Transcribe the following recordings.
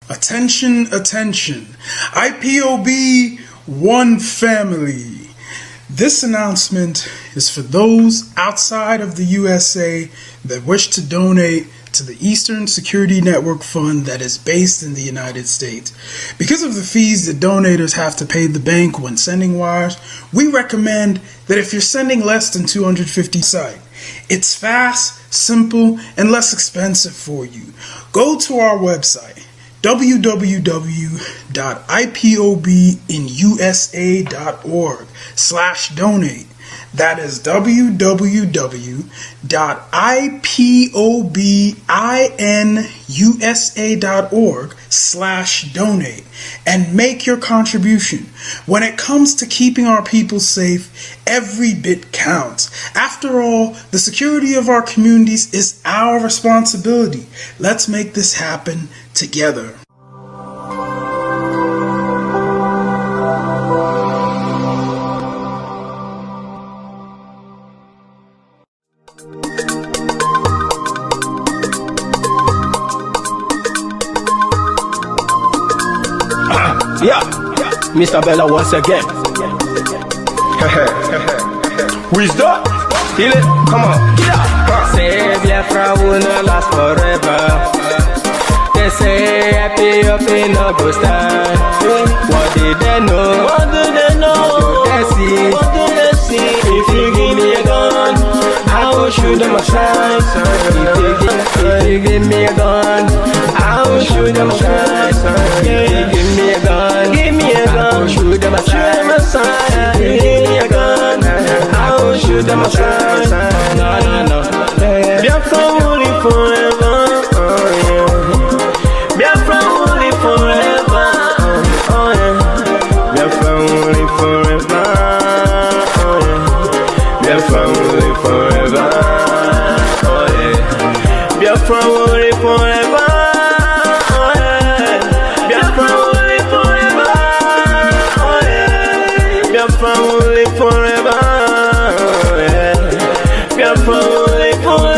Attention, attention. IPOB, one family. This announcement is for those outside of the USA that wish to donate to the Eastern Security Network Fund that is based in the United States. Because of the fees that donators have to pay the bank when sending wires, we recommend that if you're sending less than $250 site, it's fast, simple, and less expensive for you. Go to our website, www.ipobinusa.org/donate. That is www.ipobinusa.org/donate and make your contribution. When it comes to keeping our people safe, every bit counts. After all, the security of our communities is our responsibility. Let's make this happen together. Yeah, Mr. Bella once again. Wisdom, feel it, come on. Yeah. Say Biafra will not last forever. They say IPOB no go stand. What did they know? What do they know? What do they see? What do they see? If you give me a gun, I will shoot them aside. If you give me a gun, I will shoot them aside. If you give me a gun, give me a gun, I will shoot them aside. If you give me a gun, I will shoot them aside. No, no, no. Biafra will live forever. Biafra will live forever. Biafra will live forever. Biafra will live forever. Biafra will live forever. Biafra will live forever. Biafra will live forever. Biafra will live forever.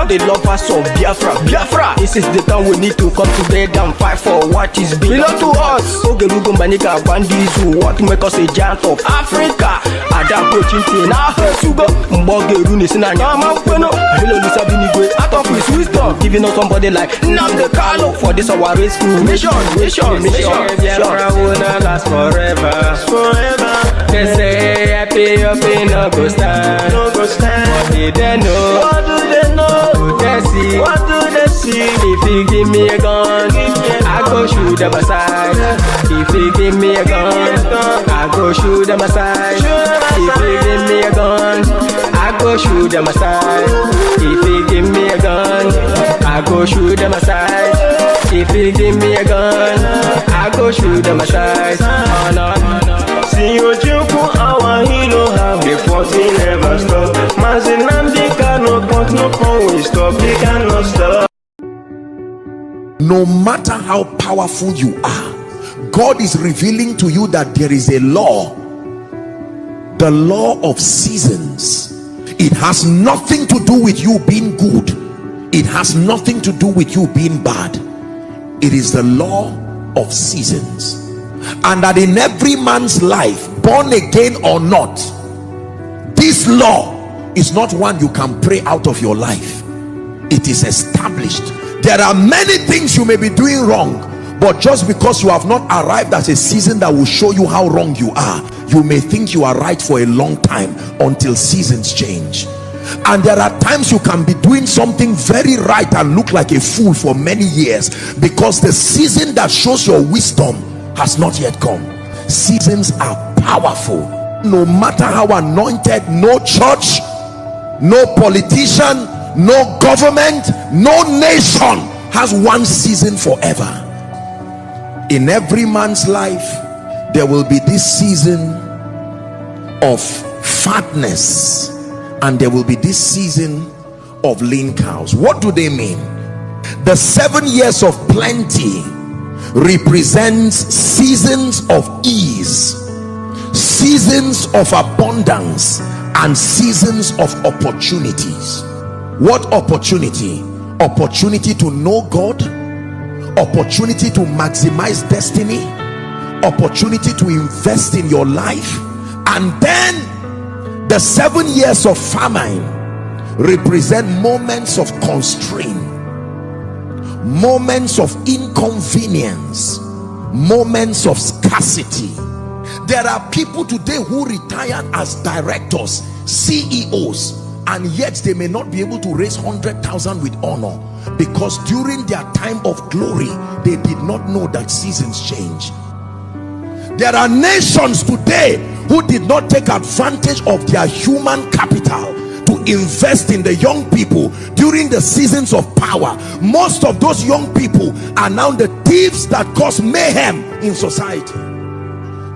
The lovers of Biafra. This is the time we need to come together and fight for what is belong to us. Ogerugomanika bandits who want to make us a giant of Africa. Ada approaching now Sugo Mbogeru Nisina Yama Kweno. Hello Lisa Binigwe out of his wisdom, giving us somebody like Nnamdi Kanu for this our race mission. Biafra will not last forever. They say IPOB no go stand. What did they know? What do they know? What do they see? What do they see? If you give me a gun, I go shoot them aside. If you give me a gun, I go shoot them aside. If you give me a gun, I go shoot them aside. If you give me a gun, I go shoot them aside. If you give me a gun, I go shoot them aside. Oh no, no, no. See you joke, our hero have the 40 never stop. Nnamdi Kanu but no one will stop. They cannot stop. No matter how powerful you are, God is revealing to you that there is a law, the law of seasons. It has nothing to do with you being good. It has nothing to do with you being bad. It is the law of seasons. And that in every man's life, born again or not, this law is not one you can pray out of your life. It is established. There are many things you may be doing wrong, but just because you have not arrived at a season that will show you how wrong you are, you may think you are right for a long time until seasons change. And there are times you can be doing something very right and look like a fool for many years because the season that shows your wisdom has not yet come. Seasons are powerful. No matter how anointed, no church, no politician, no government, no nation has one season forever. In every man's life there will be this season of fatness and there will be this season of lean cows. What do they mean? The 7 years of plenty represents seasons of ease, seasons of abundance, and seasons of opportunities. What opportunity? Opportunity to know God, opportunity to maximize destiny, opportunity to invest in your life. And then the 7 years of famine represent moments of constraint, moments of inconvenience, moments of scarcity. There are people today who retired as directors, CEOs, and yet they may not be able to raise 100,000 with honor, because during their time of glory they did not know that seasons change. There are nations today who did not take advantage of their human capital to invest in the young people during the seasons of power. Most of those young people are now the thieves that cause mayhem in society.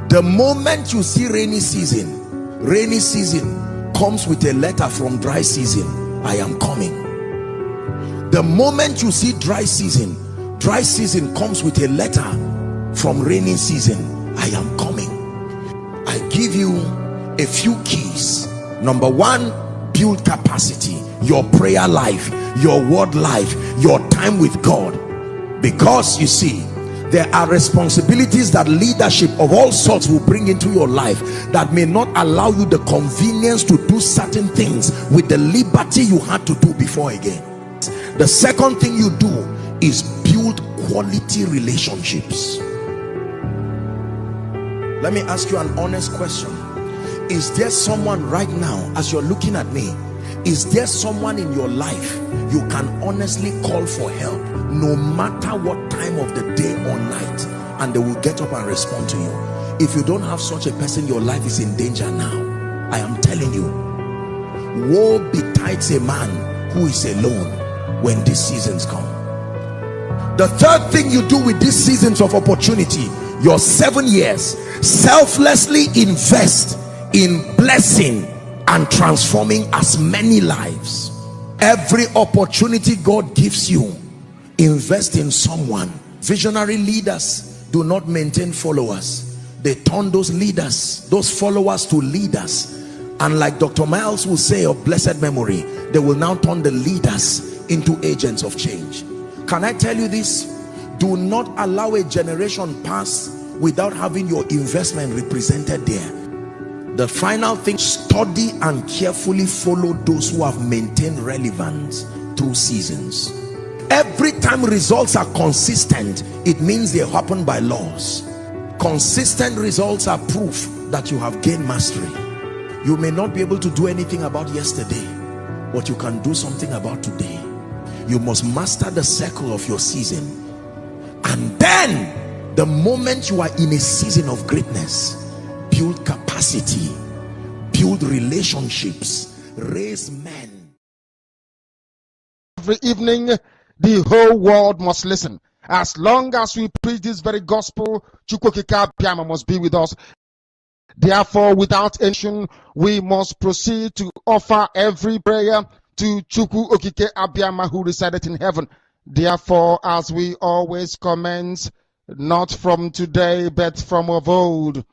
The moment you see rainy season comes with a letter from dry season. I am coming. The moment you see dry season comes with a letter from rainy season. I am coming. I give you a few keys. Number one, build capacity, your prayer life, your word life, your time with God. Because you see, there are responsibilities that leadership of all sorts will bring into your life that may not allow you the convenience to do certain things with the liberty you had to do before again. The second thing you do is build quality relationships. Let me ask you an honest question. Is there someone right now, as you're looking at me, is there someone in your life you can honestly call for help, no matter what time of the day or night, and they will get up and respond to you? If you don't have such a person, your life is in danger now. I am telling you, woe betides a man who is alone when these seasons come. The third thing you do with these seasons of opportunity, your 7 years, selflessly invest in blessing and transforming as many lives. Every opportunity God gives you, invest in someone. Visionary leaders do not maintain followers. They turn those leaders, those followers, to leaders. And like Dr. Miles will say of blessed memory, they will now turn the leaders into agents of change. Can I tell you this? Do not allow a generation pass without having your investment represented there. The final thing, study and carefully follow those who have maintained relevance through seasons. Every time results are consistent, it means they happen by laws. Consistent results are proof that you have gained mastery. You may not be able to do anything about yesterday, but you can do something about today. You must master the circle of your season, and then the moment you are in a season of greatness, build capacity, build relationships, raise men. Every evening, the whole world must listen. As long as we preach this very gospel, Chukwokika Piama must be with us. Therefore, without action, we must proceed to offer every prayer to Chukwu Okike Abiyama, who resided in heaven. Therefore, as we always commence, not from today, but from of old.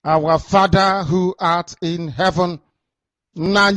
Our Father who art in heaven, that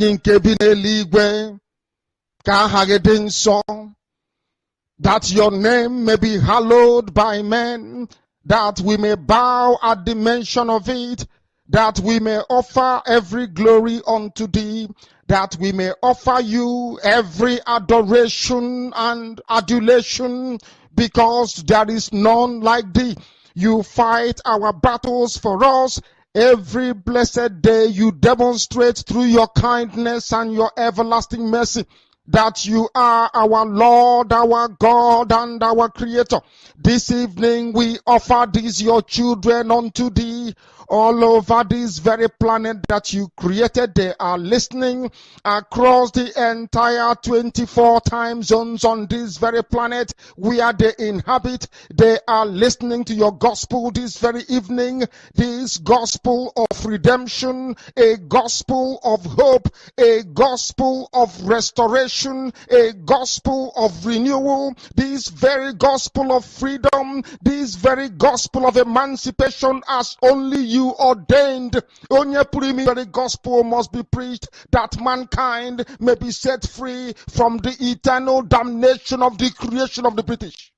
your name may be hallowed by men, that we may bow at the mention of it, that we may offer every glory unto thee, that we may offer you every adoration and adulation, because there is none like thee. You fight our battles for us. Every blessed day you demonstrate through your kindness and your everlasting mercy that you are our Lord, our God, and our Creator. This evening we offer these your children unto thee. All over this very planet that you created, they are listening across the entire 24 time zones on this very planet where they inhabit. They are listening to your gospel this very evening, this gospel of redemption, a gospel of hope, a gospel of restoration, salvation, a gospel of renewal, this very gospel of freedom, this very gospel of emancipation as only you ordained. The gospel must be preached that mankind may be set free from the eternal damnation of the creation of the British.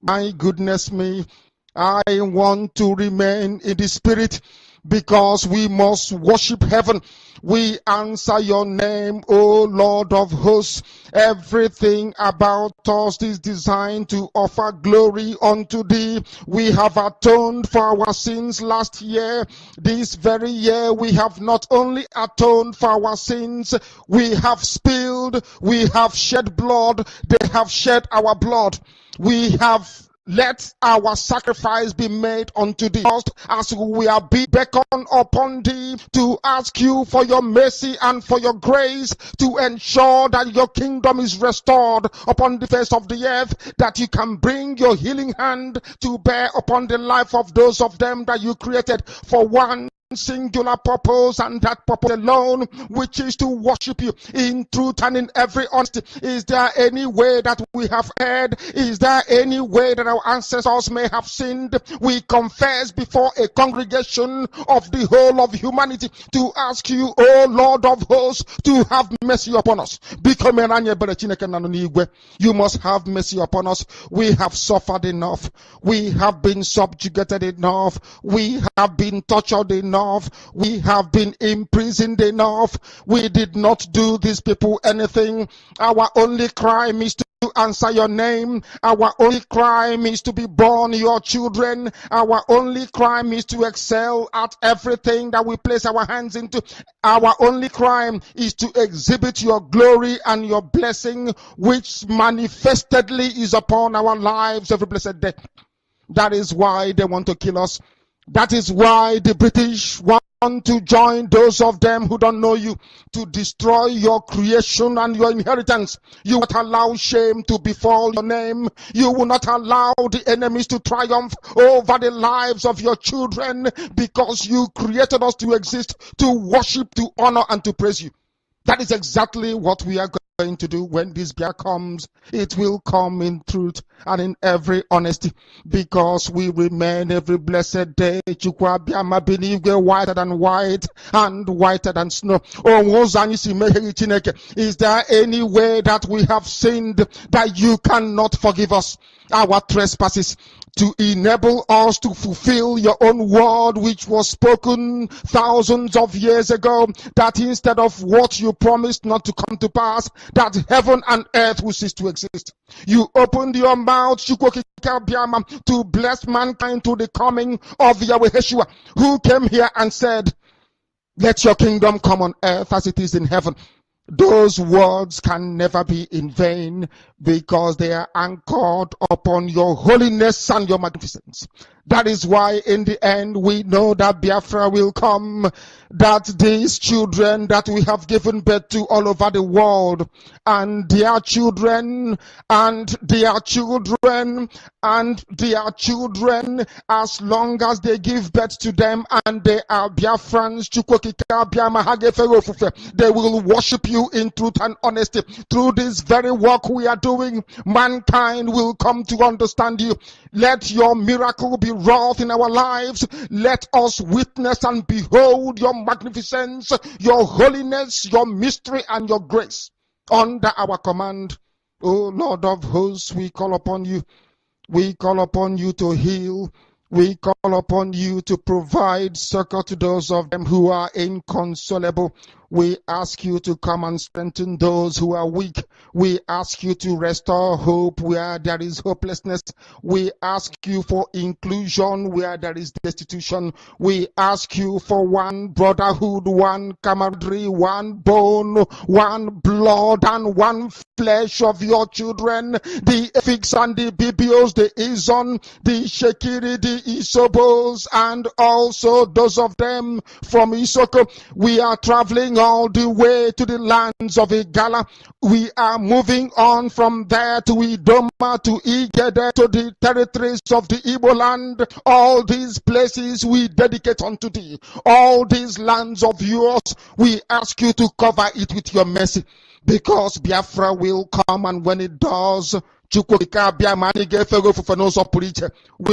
My goodness me, I want to remain in the spirit because we must worship heaven. We answer your name, O Lord of hosts. Everything about us is designed to offer glory unto thee. We have atoned for our sins last year. This very year we have not only atoned for our sins, we have spilled, we have shed blood, they have shed our blood. We have let our sacrifice be made unto thee, as we are beckoned upon thee to ask you for your mercy and for your grace to ensure that your kingdom is restored upon the face of the earth, that you can bring your healing hand to bear upon the life of those of them that you created for one singular purpose, and that purpose alone, which is to worship you in truth and in every honesty. Is there any way that we have erred? Is there any way that our ancestors may have sinned? We confess before a congregation of the whole of humanity to ask you, O Lord of hosts, to have mercy upon us. You must have mercy upon us. We have suffered enough. We have been subjugated enough. We have been tortured enough. We have been imprisoned enough. We did not do these people anything. Our only crime is to answer your name. Our only crime is to be born your children. Our only crime is to excel at everything that we place our hands into. Our only crime is to exhibit your glory and your blessing, which manifestedly is upon our lives every blessed day. That is why they want to kill us. That is why the British want to join those of them who don't know you to destroy your creation and your inheritance. You will not allow shame to befall your name. You will not allow the enemies to triumph over the lives of your children, because you created us to exist, to worship, to honor, and to praise you. That is exactly what we are going to do when this bear comes. It will come in truth and in every honesty, because we remain every blessed day whiter than white and whiter than snow. Is there any way that we have sinned that you cannot forgive us our trespasses, to enable us to fulfill your own word, which was spoken thousands of years ago, that instead of what you promised not to come to pass, that heaven and earth will cease to exist? You opened your mouth to bless mankind to the coming of Yahweh Yeshua, who came here and said, let your kingdom come on earth as it is in heaven. Those words can never be in vain, because they are anchored upon your holiness and your magnificence. That is why in the end we know that Biafra will come, that these children that we have given birth to all over the world, and their children, and their children, and their children, as long as they give birth to them and they are Biafrans, they will worship you in truth and honesty. Through this very work we are doing, mankind will come to understand you. Let your miracle be wrought in our lives. Let us witness and behold your magnificence, your holiness, your mystery, and your grace under our command. O Lord of hosts, we call upon you. We call upon you to heal. We call upon you to provide succor to those of them who are inconsolable. We ask you to come and strengthen those who are weak. We ask you to restore hope where there is hopelessness. We ask you for inclusion where there is destitution. We ask you for one brotherhood, one camaraderie, one bone, one blood, and one flesh of your children. The Efiks and the Bibios, the Izon, the Shekiri, the Isobos, and also those of them from Isoko. We are traveling all the way to the lands of Igala. We are moving on from there to Idoma, to Igede, to the territories of the Igbo land. All these places we dedicate unto thee. All these lands of yours, we ask you to cover it with your mercy. Because Biafra will come, and when it does, we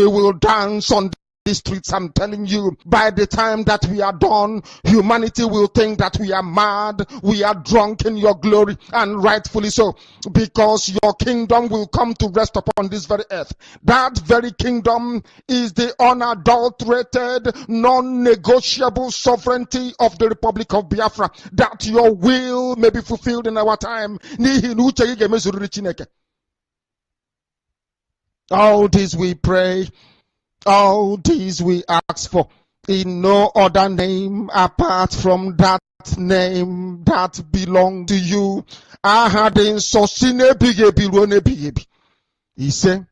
will dance on the streets. I'm telling you, by the time that we are done, humanity will think that we are mad, we are drunk in your glory, and rightfully so, because your kingdom will come to rest upon this very earth. That very kingdom is the unadulterated, non-negotiable sovereignty of the Republic of Biafra, that your will may be fulfilled in our time. All this we pray, all these we ask for, in no other name apart from that name that belongs to you. I had in Sosine Bigebi Rone Bigebi. He said,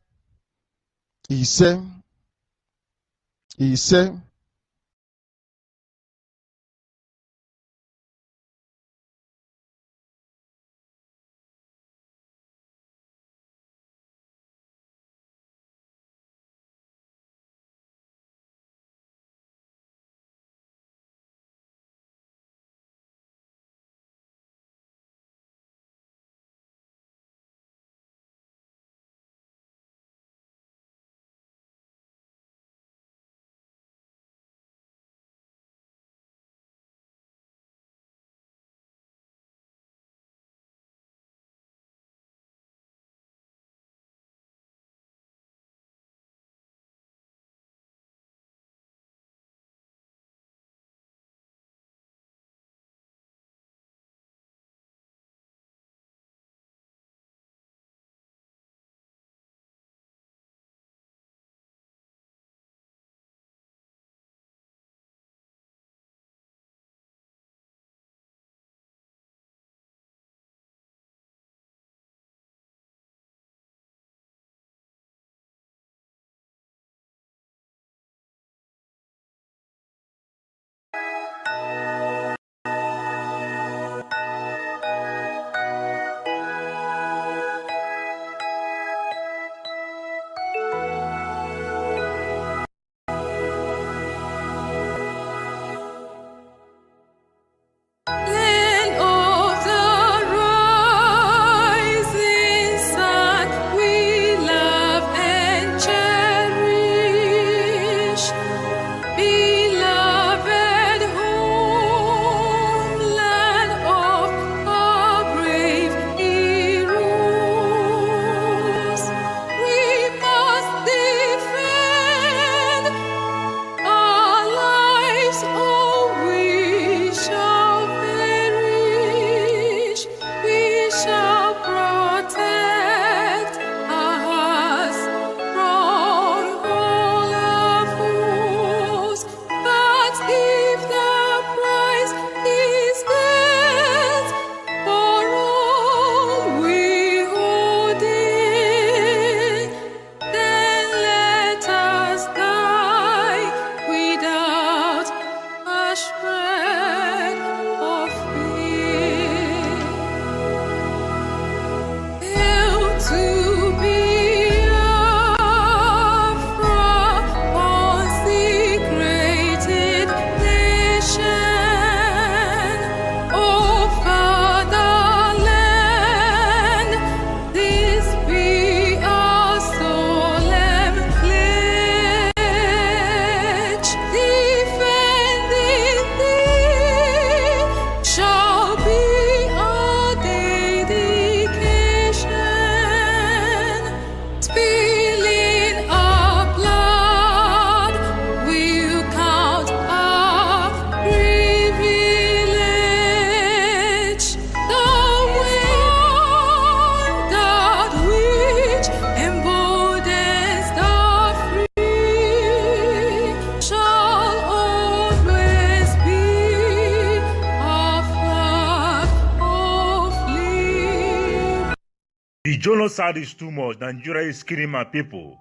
The genocide is too much. Nigeria is killing my people.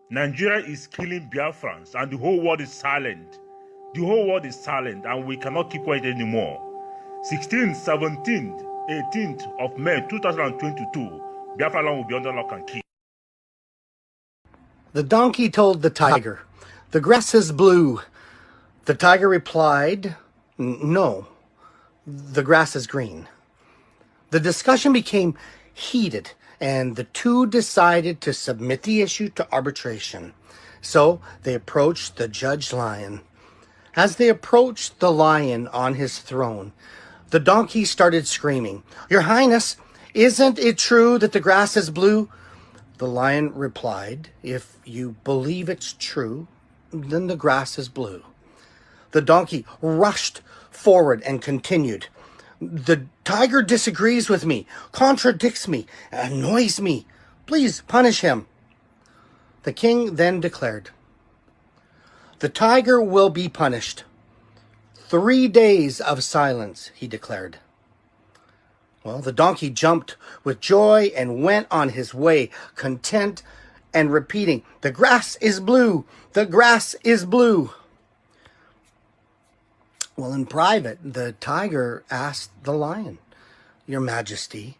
Nigeria is killing Biafrans, and the whole world is silent. The whole world is silent, and we cannot keep quiet anymore. 16th, 17th, 18th of May 2022, Biafra land will be under lock and key. The donkey told the tiger, "The grass is blue." The tiger replied, "No, the grass is green." The discussion became heated, and the two decided to submit the issue to arbitration. So they approached the judge lion. As they approached the lion on his throne, the donkey started screaming, "Your Highness, isn't it true that the grass is blue?" The lion replied, "If you believe it's true, then the grass is blue." The donkey rushed forward and continued, "The tiger disagrees with me, contradicts me, annoys me. Please punish him." The king then declared, "The tiger will be punished. 3 days of silence," he declared. Well, the donkey jumped with joy and went on his way, content and repeating, "The grass is blue, the grass is blue." Well, in private, the tiger asked the lion, "Your Majesty,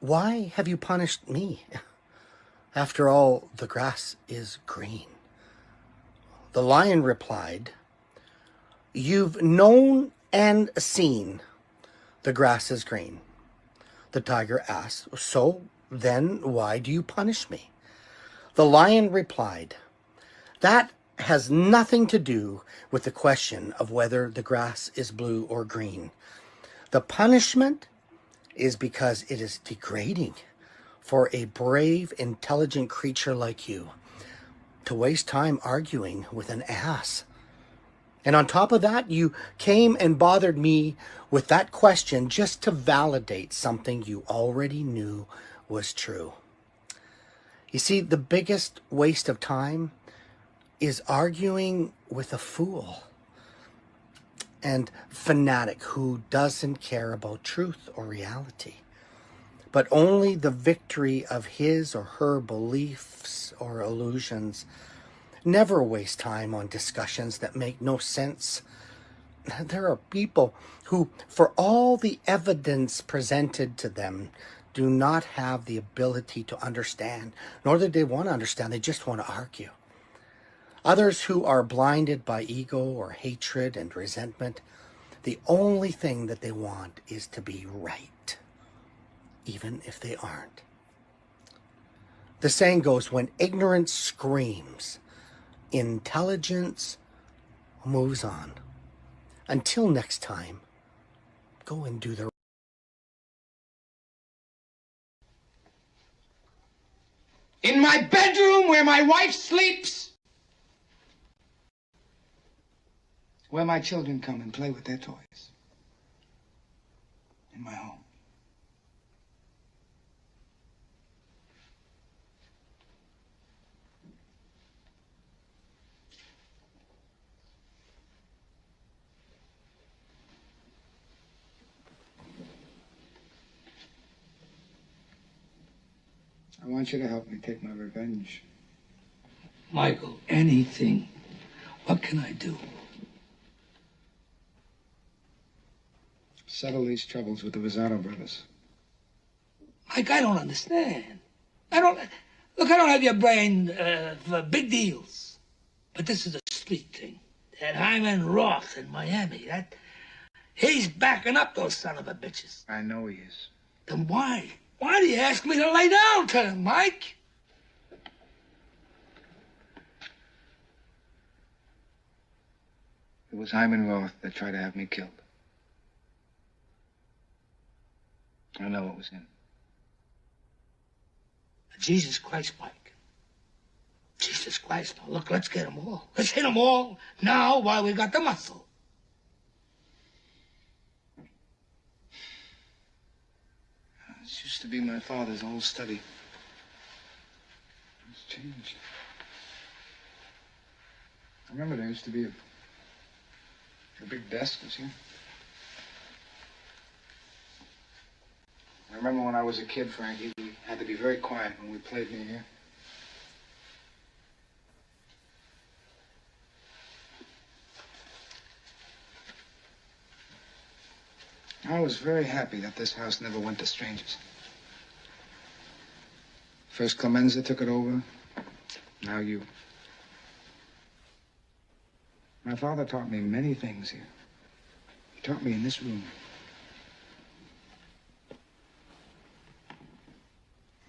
why have you punished me? After all, the grass is green." The lion replied, "You've known and seen the grass is green." The tiger asked, "So then why do you punish me?" The lion replied, "That has nothing to do with the question of whether the grass is blue or green. The punishment is because it is degrading for a brave, intelligent creature like you to waste time arguing with an ass. And on top of that, you came and bothered me with that question just to validate something you already knew was true." You see, the biggest waste of time is arguing with a fool and fanatic who doesn't care about truth or reality, but only the victory of his or her beliefs or illusions. Never waste time on discussions that make no sense. There are people who, for all the evidence presented to them, do not have the ability to understand, nor do they want to understand. They just want to argue. Others who are blinded by ego or hatred and resentment, the only thing that they want is to be right, even if they aren't. The saying goes, when ignorance screams, intelligence moves on. Until next time, go and do the in my bedroom where my wife sleeps, where my children come and play with their toys, in my home. I want you to help me take my revenge. Michael, anything. What can I do? Settle these troubles with the Rosado brothers. Mike, I don't understand. I don't have your brain for big deals. But this is a street thing. That Hyman Roth in Miami, he's backing up those son of a bitches. I know he is. Then why? Why do you ask me to lay down to him, Mike? It was Hyman Roth that tried to have me killed. I know it was him. Jesus Christ, Mike. Jesus Christ. Now, look, let's get them all. Let's hit them all now while we got the muscle. This used to be my father's old study. It's changed. I remember there used to be a big desk was here. I remember when I was a kid, Frankie, we had to be very quiet when we played near here. I was very happy that this house never went to strangers. First Clemenza took it over, now you. My father taught me many things here. He taught me in this room.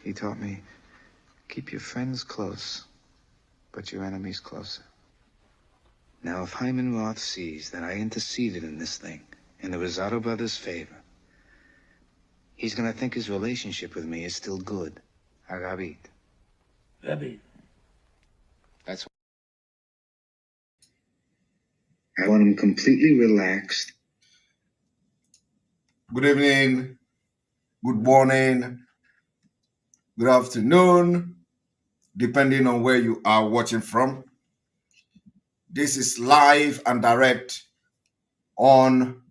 He taught me, keep your friends close, but your enemies closer. Now, if Hyman Roth sees that I interceded in this thing in the Rosado brothers' favor, he's gonna think his relationship with me is still good. Agabit. Rabbi, That's I want him completely relaxed. Good evening, good morning, good afternoon, depending on where you are watching from. This is live and direct on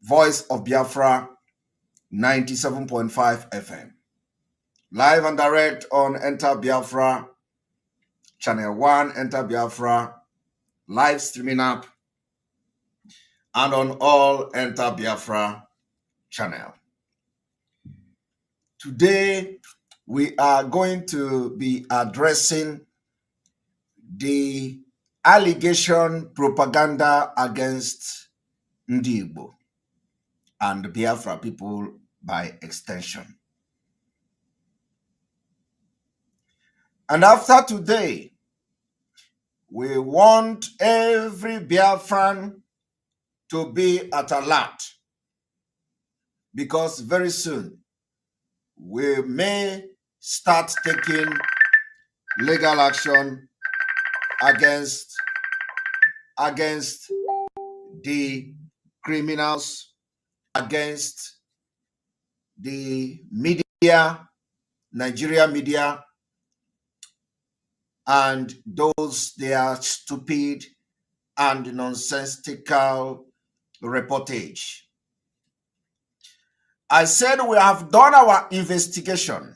Voice of Biafra 97.5 FM. Live and direct on Enter Biafra, Channel 1, Enter Biafra, live streaming app, and on all Enter Biafra channel. Today, we are going to be addressing the allegation propaganda against Ndi Igbo and the Biafra people by extension. And after today, we want every Biafran to be at alert, because very soon we may start taking legal action against the criminals, against the media, Nigeria media, and those they are stupid and nonsensical reportage. I said we have done our investigation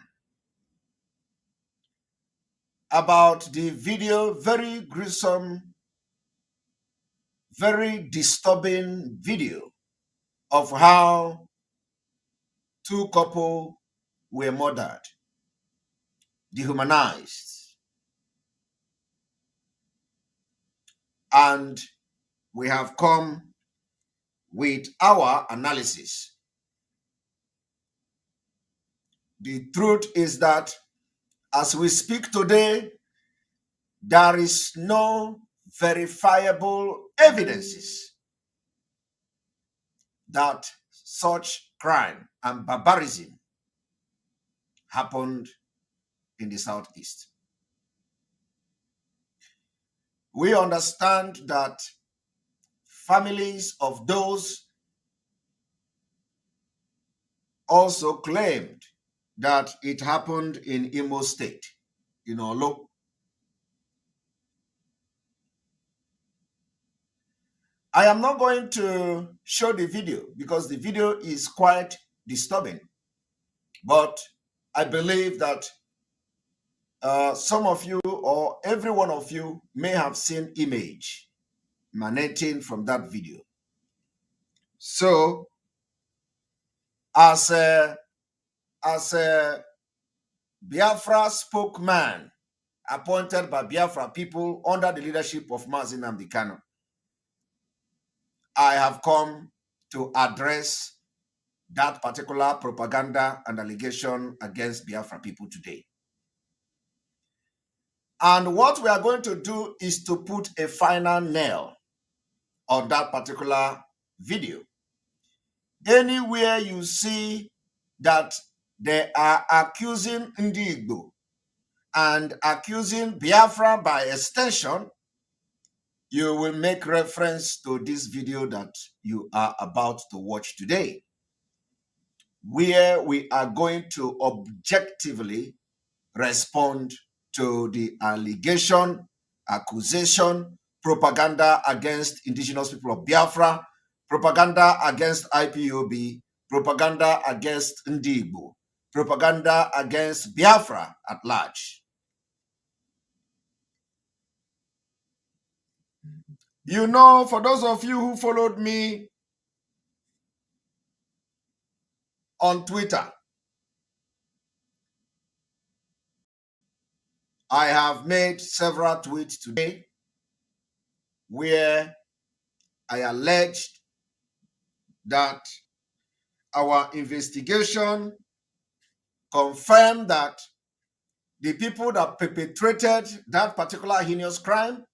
about the video, very gruesome, very disturbing video of how two couples were murdered, dehumanized, and we have come with our analysis. The truth is that as we speak today, there is no verifiable evidences that such crime and barbarism happened in the Southeast. We understand that families of those also claimed that it happened in Imo State, in Olo. I am not going to show the video because the video is quite disturbing, but I believe that some of you or every one of you may have seen image emanating from that video. So, as a Biafra spokesman appointed by Biafra people under the leadership of Mazi Nnamdi Kanu, I have come to address that particular propaganda and allegation against Biafra people today. And what we are going to do is to put a final nail on that particular video. Anywhere you see that they are accusing Ndi Igbo and accusing Biafra by extension, you will make reference to this video that you are about to watch today, where we are going to objectively respond to the allegation, accusation, propaganda against indigenous people of Biafra, propaganda against IPOB, propaganda against Ndi Igbo, propaganda against Biafra at large. You know, for those of you who followed me on Twitter. I have made several tweets today where I alleged that our investigation confirmed that the people that perpetrated that particular heinous crime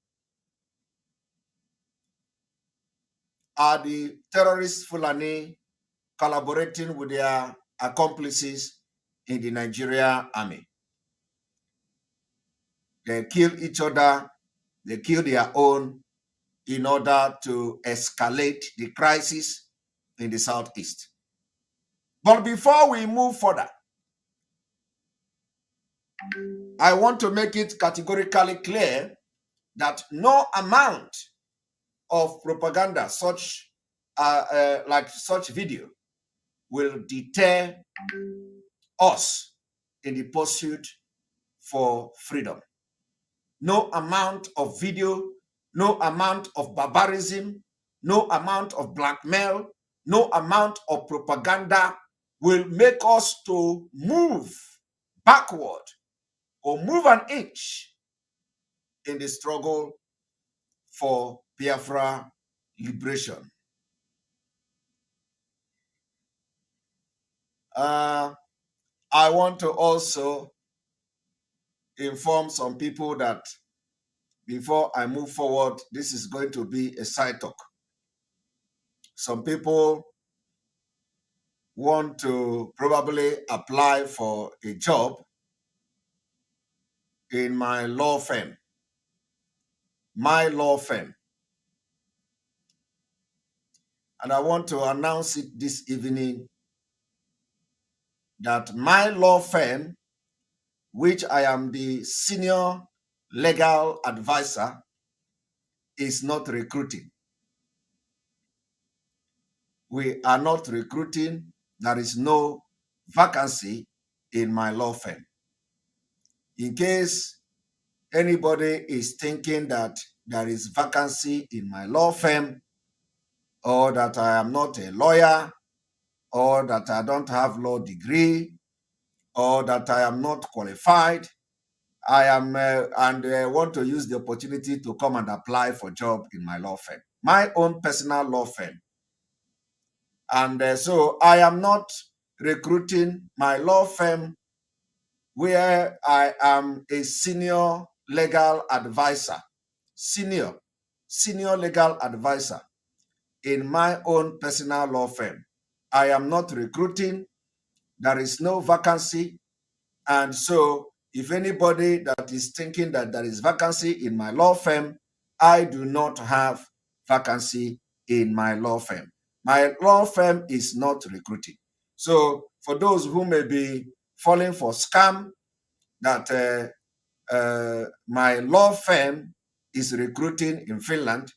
are the terrorist Fulani collaborating with their accomplices in the Nigeria army. They kill each other, they kill their own in order to escalate the crisis in the southeast. But before we move further, I want to make it categorically clear that no amount of propaganda such like such video will deter us in the pursuit for freedom. No amount of video, no amount of barbarism, no amount of blackmail, no amount of propaganda will make us to move backward or move an inch in the struggle for Biafra liberation. I want to also inform some people that before I move forward, this is going to be a side talk. Some people want to probably apply for a job in my law firm. My law firm. And I want to announce it this evening that my law firm, which I am the senior legal advisor, is not recruiting. We are not recruiting. There is no vacancy in my law firm. In case anybody is thinking that there is vacancy in my law firm, or that I am not a lawyer, or that I don't have law degree, or that I am not qualified, I am and want to use the opportunity to come and apply for a job in my law firm, my own personal law firm. And so I am not recruiting. My law firm, where I am a senior legal advisor, senior legal advisor in my own personal law firm. I am not recruiting. There is no vacancy. And so if anybody that is thinking that there is vacancy in my law firm, I do not have vacancy in my law firm. My law firm is not recruiting. So for those who may be falling for scam that my law firm is recruiting in Finland,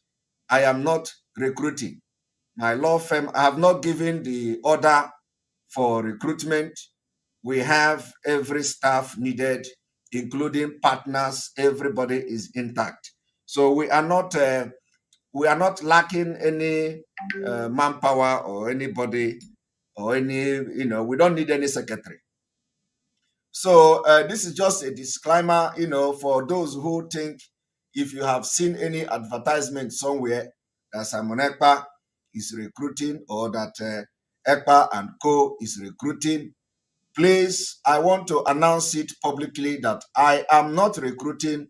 I am not recruiting. My law firm, I have not given the order for recruitment. We have every staff needed, including partners. Everybody is intact. So we are not lacking any manpower or anybody or any, we don't need any secretary. So this is just a disclaimer, for those who think if you have seen any advertisement somewhere that Simon Ekpa is recruiting or that Ekpa and Co is recruiting, please, I want to announce it publicly that I am not recruiting.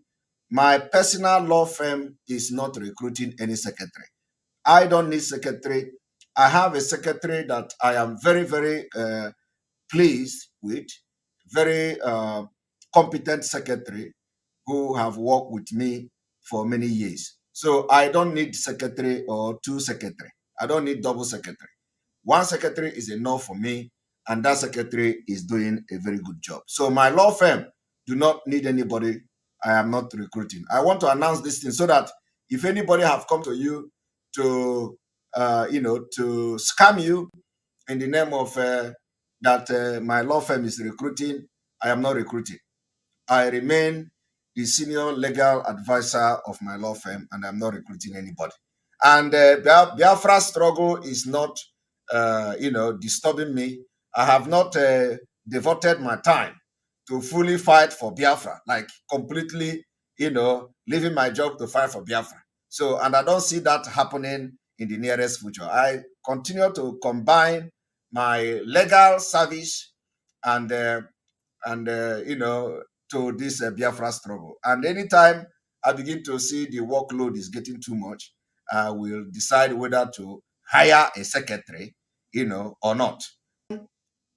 My personal law firm is not recruiting any secretary. I don't need secretary. I have a secretary that I am very, very pleased with, very competent secretary who have worked with me for many years. So I don't need secretary or two secretary. I don't need double secretary. One secretary is enough for me, and that secretary is doing a very good job. So my law firm do not need anybody. I am not recruiting. I want to announce this thing so that if anybody have come to you to to scam you in the name of that my law firm is recruiting, I am not recruiting. I remain the senior legal advisor of my law firm, and I'm not recruiting anybody. And Biafra struggle is not, disturbing me. I have not devoted my time to fully fight for Biafra, like completely, leaving my job to fight for Biafra. So, and I don't see that happening in the nearest future. I continue to combine my legal service and to this Biafra struggle. And anytime I begin to see the workload is getting too much, I will decide whether to hire a secretary, or not.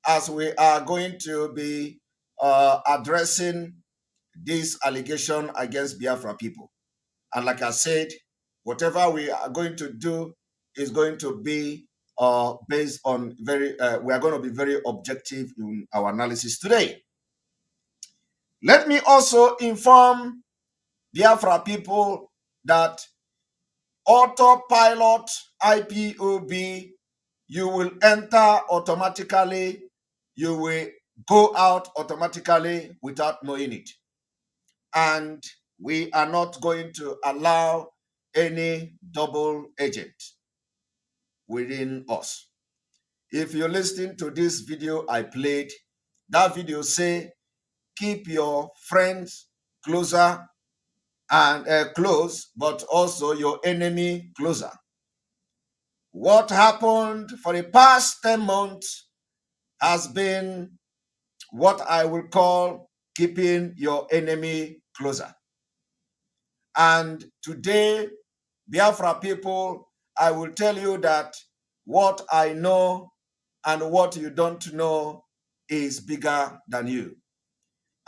As we are going to be addressing this allegation against Biafra people. And like I said, whatever we are going to do is going to be based on we are going to be very objective in our analysis today. Let me also inform Biafra people that autopilot IPOB, you will enter automatically, you will go out automatically without knowing it. And we are not going to allow any double agent within us. If you're listening to this video I played, that video say, keep your friends closer and close, but also your enemy closer. What happened for the past 10 months has been what I will call keeping your enemy closer. And today, Biafra people, I will tell you that what I know and what you don't know is bigger than you.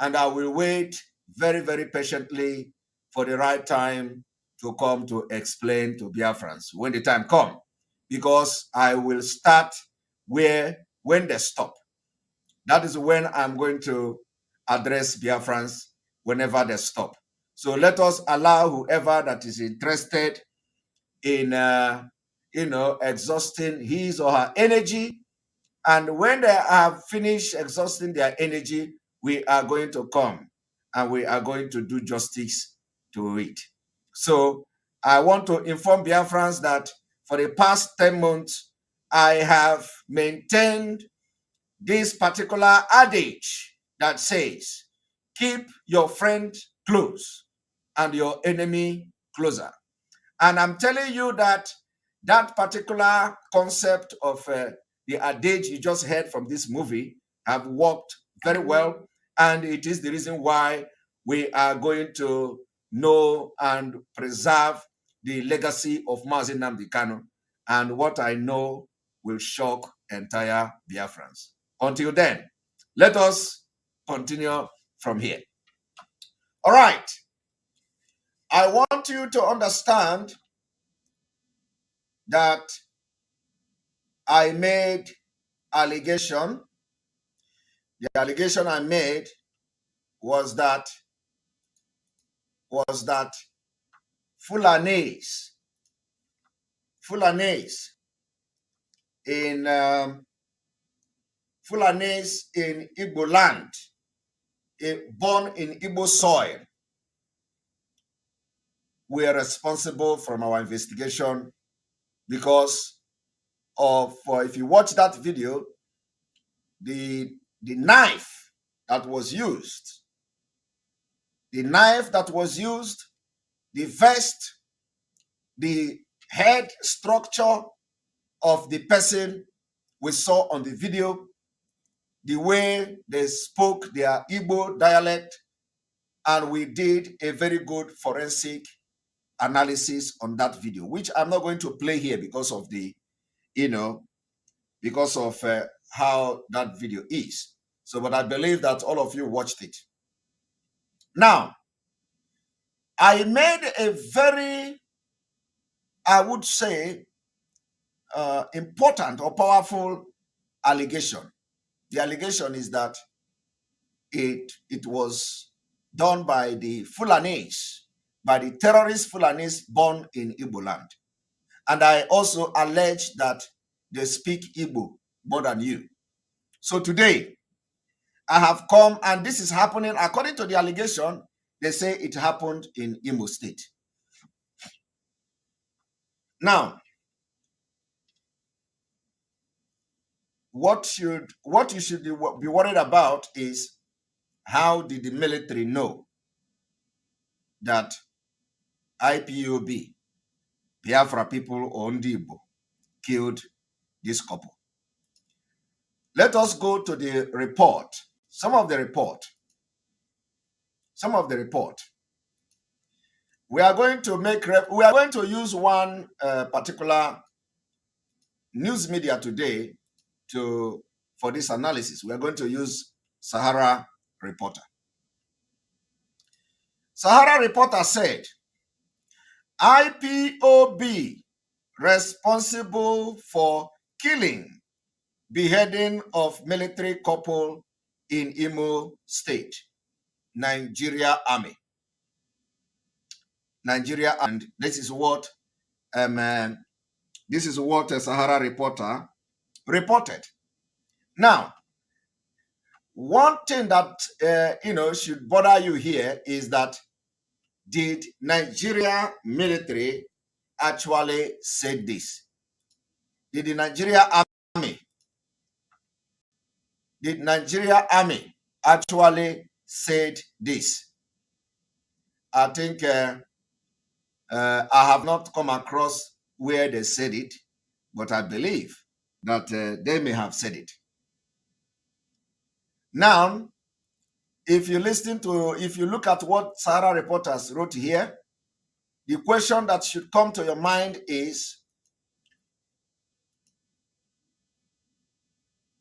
And I will wait very, very patiently for the right time to come to explain to Biafrans when the time comes, because I will start when they stop. That is when I'm going to address Biafrans whenever they stop. So let us allow whoever that is interested in, exhausting his or her energy. And when they have finished exhausting their energy, we are going to come and we are going to do justice to it. So I want to inform Biafrans that for the past 10 months, I have maintained this particular adage that says, keep your friend close and your enemy closer. And I'm telling you that that particular concept of the adage you just heard from this movie have worked very well. And it is the reason why we are going to know and preserve the legacy of Mazi Nnamdi Kanu. And what I know will shock entire Biafrans. Until then, let us continue from here. All right. I want you to understand that I made allegation. The allegation I made was that Fulanese in Igbo land, born in Igbo soil, were responsible from our investigation because of, if you watch that video, the knife that was used, the vest, the head structure of the person we saw on the video, the way they spoke their Igbo dialect, and we did a very good forensic analysis on that video, which I'm not going to play here because of the, because of how that video is. So, but I believe that all of you watched it. Now, I made a very, I would say, important or powerful allegation. The allegation is that it was done by the Fulanese, by the terrorist Fulanese born in Igbo land. And I also allege that they speak Igbo more than you. So today, I have come, and this is happening, according to the allegation, they say it happened in Imo State. Now, what you should be worried about is how did the military know that IPOB, Biafra people or Igbo, killed this couple? Let us go to the report. Some of the report. We are going to use one particular news media today for this analysis. We are going to use Sahara Reporter. Sahara Reporter said, IPOB responsible for killing, beheading of military couple in Imo State, Nigeria Army. Nigeria, and this is what a Sahara Reporter reported. Now, one thing that should bother you here is that did Nigeria military actually say this? Did the Nigeria Army actually said this? I think I have not come across where they said it, but I believe that they may have said it. Now, if you look at what Sahara Reporters wrote here, the question that should come to your mind is,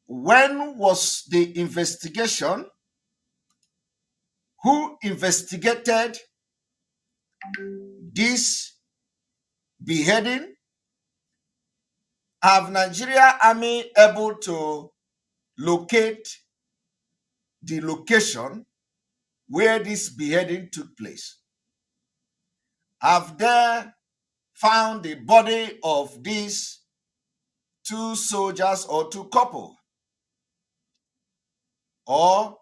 when was the investigation? Who investigated this beheading? Have Nigeria Army able to locate the location where this beheading took place? Have they found the body of these two soldiers or two couple? Or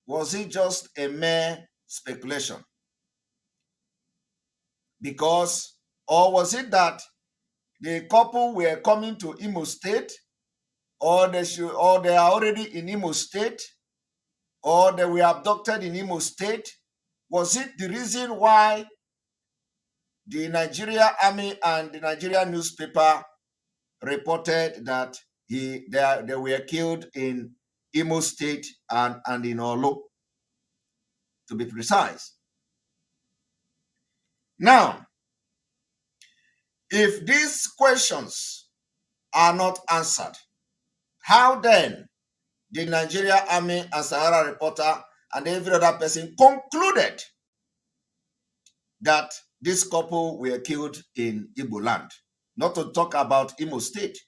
was it just a mere speculation? Or was it that the couple were coming to Imo State, or they are already in Imo State, or they were abducted in Imo State? Was it the reason why the Nigeria Army and the Nigeria newspaper reported that they were killed in Imo State and in Olo, to be precise? Now, if these questions are not answered, how then did Nigeria Army and Sahara Reporter and every other person concluded that this couple were killed in Igbo land? Not to talk about Imo State.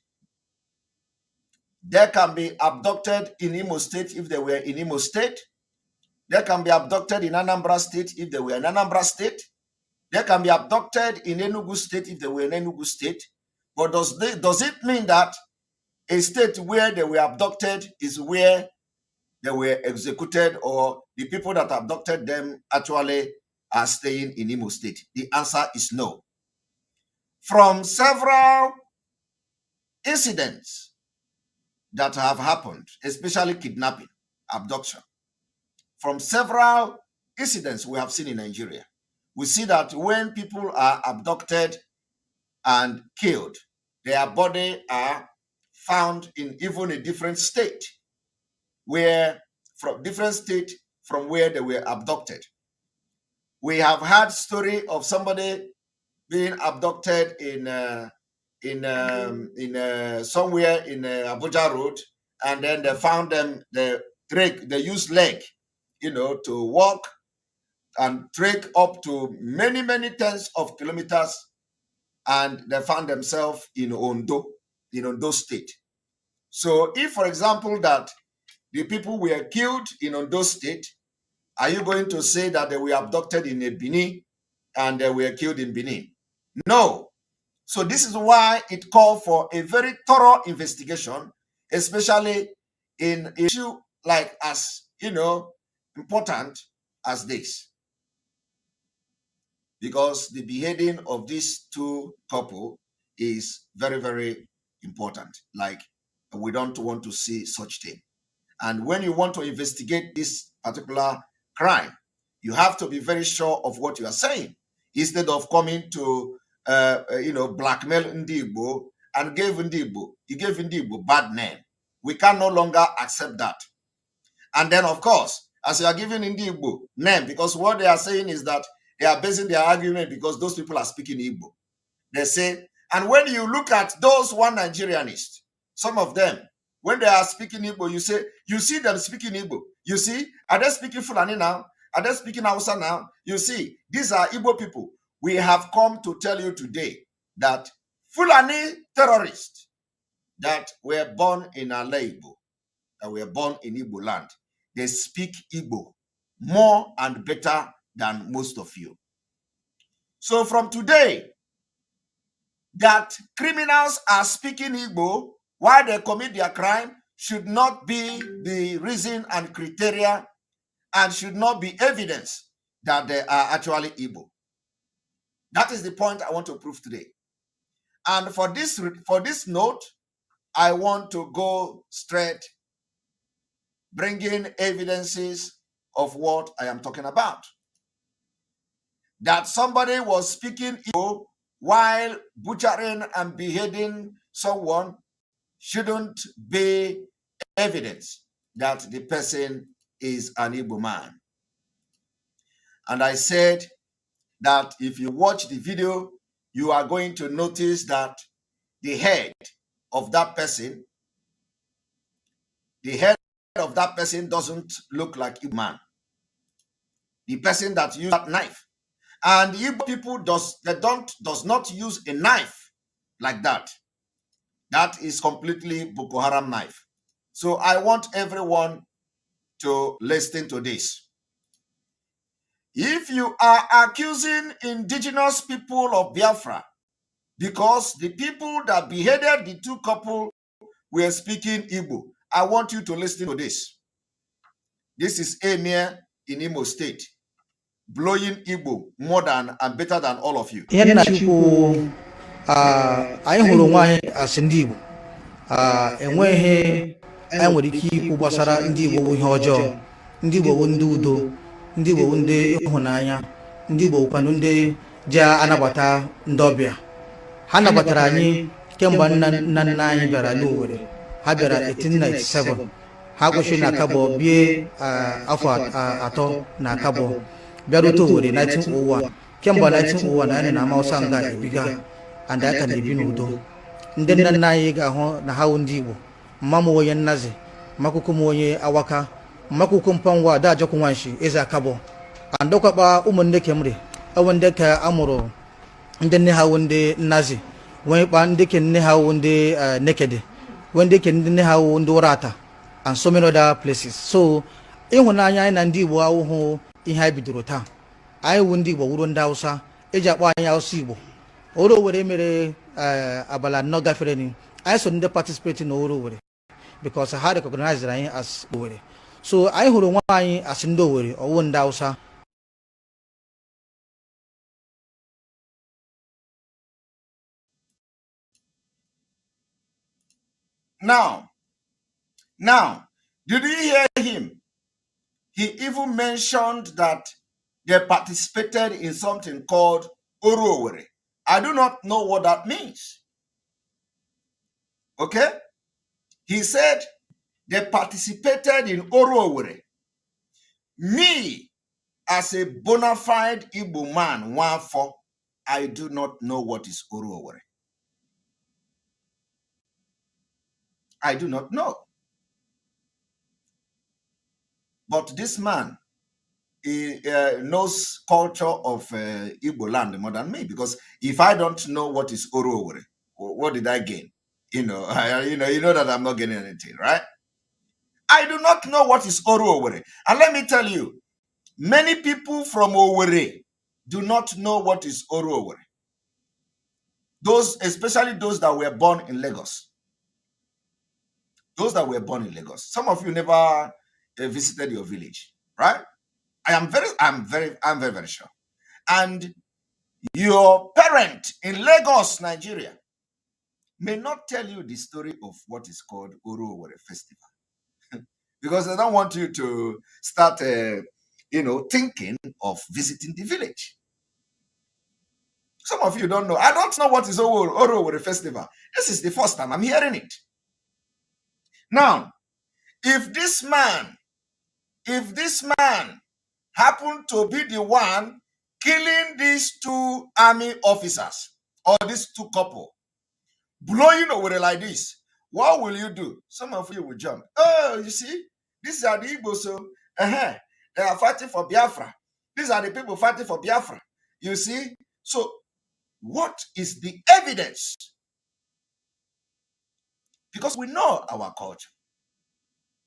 They can be abducted in Imo State if they were in Imo State. They can be abducted in Anambra State if they were in Anambra State. They can be abducted in Enugu State if they were in Enugu State. But does it mean that a state where they were abducted is where they were executed, or the people that abducted them actually are staying in Imo State? The answer is no. From several incidents that have happened, especially kidnapping, abduction, from several incidents we have seen in Nigeria, we see that when people are abducted and killed, their body are found in even a different state, from where they were abducted. We have had story of somebody being abducted in somewhere in Abuja Road, and then they found them. They used leg, to walk and trek up to many tens of kilometers, and they found themselves in Ondo State. So, if, for example, that the people were killed in Ondo State, are you going to say that they were abducted in Benin and they were killed in Benin? No. So this is why it called for a very thorough investigation, especially in an issue like as important as this. Because the beheading of these two couple is very, very important. Like We don't want to see such thing. And when you want to investigate this particular crime, you have to be very sure of what you are saying, instead of coming to blackmail Igbo and gave Igbo bad name. We can no longer accept that. And then, of course, as you are giving Igbo name, because what they are saying is that they are basing their argument because those people are speaking Igbo. They say, and when you look at those one Nigerianists, some of them, when they are speaking Igbo, you see them speaking Igbo. You see, are they speaking Fulani now? Are they speaking Hausa now? You see, these are Igbo people. We have come to tell you today that Fulani terrorists that were born in Igbo, that were born in Igbo land, they speak Igbo more and better than most of you. So from today, that criminals are speaking Igbo while they commit their crime should not be the reason and criteria, and should not be evidence that they are actually Igbo. That is the point I want to prove today. And for this note, I want to go straight, bringing evidences of what I am talking about. That somebody was speaking Igbo while butchering and beheading someone shouldn't be evidence that the person is an Igbo man. And I said that if you watch the video, you are going to notice that the head of that person doesn't look like Igbo man. The person that used that knife. And Igbo people does not use a knife like that. That is completely Boko Haram knife. So I want everyone to listen to this. If you are accusing indigenous people of Biafra because the people that beheaded the two couple were speaking Igbo, I want you to listen to this. This is Emir in Imo State, blowing Igbo more than and better than all of you. Enweghị anyị nwere ike ikwu gbasara ndị Igbo bụ ihe ọjọọ, ndị Igbo bụ ndị udo, ndị Igbo bụ ndị ịhụnanya, ndị Igbo bụkwanụ ndị ji anabata ndị ọbịa. Ha nabatara anyị kemgbe nna nna anyị bịara n'Owerri. Ha bịara 1897. Ha kwụsịrị na Akabọ bie afọ atọ na Akabọ, bịarute Owerri 1901. Kemgbe 1901 anyị na Amawụsa nga ebiga, and aka na-ebi n'udo. Ndị nna nna anyị ga-ahụ na ha bụ ndị Igbo. Mma m onye Nnazi, mmakwụkwọ m onye Awaka, mmakwụkwọ Mpanwa Ada Ajọkụ Nwanshi eze Akabọ. Andọkwakpa ụmụnne Kemri, ewe ndị ka amụrụ ndị nne ha wụ ndị Nnazi, nwekpa ndị ke nne ha wụ ndị Nekede, wee ndị ke ndị nne ha wụ ndị Ụrata, and so many other places. So ịhụnanya anyị na ndị Igbo awụhụ ihe anyị bidoro taa. Anyị wụ ndị Igbo wuru ndị Hausa, eji akpọ anyị Hausa Igbo. Oro Owerri mere abala no gafere ni. I saw the participate in Owerri because I had recognized anyị as Owerri. So I hụrụ nwa anyị as ndị Owerri ọwụ ndị Hausa. Now, did you hear him? He even mentioned that they participated in something called Owerri. I do not know what that means. Okay? He said they participated in Owerri. Me, as a bona fide Igbo man, I do not know what is Owerri. I do not know. But this man, he knows culture of Igbo land more than me, because if I don't know what is Owerri, what did I gain? You know that I'm not getting anything, right? I do not know what is Owerri. And let me tell you, many people from Owerri do not know what is Owerri. Especially those that were born in Lagos. Those that were born in Lagos. Some of you never visited your village, right? I'm very, very sure. And your parent in Lagos, Nigeria, may not tell you the story of what is called Oro Festival because they don't want you to start, thinking of visiting the village. Some of you don't know. I don't know what is Oro Festival. This is the first time I'm hearing it. Now, if this man happened to be the one killing these two army officers or these two couple, blowing over like this, what will you do? Some of you will jump. Oh, you see, these are the Igbo, so they are fighting for Biafra. These are the people fighting for Biafra. You see? So, what is the evidence? Because we know our culture.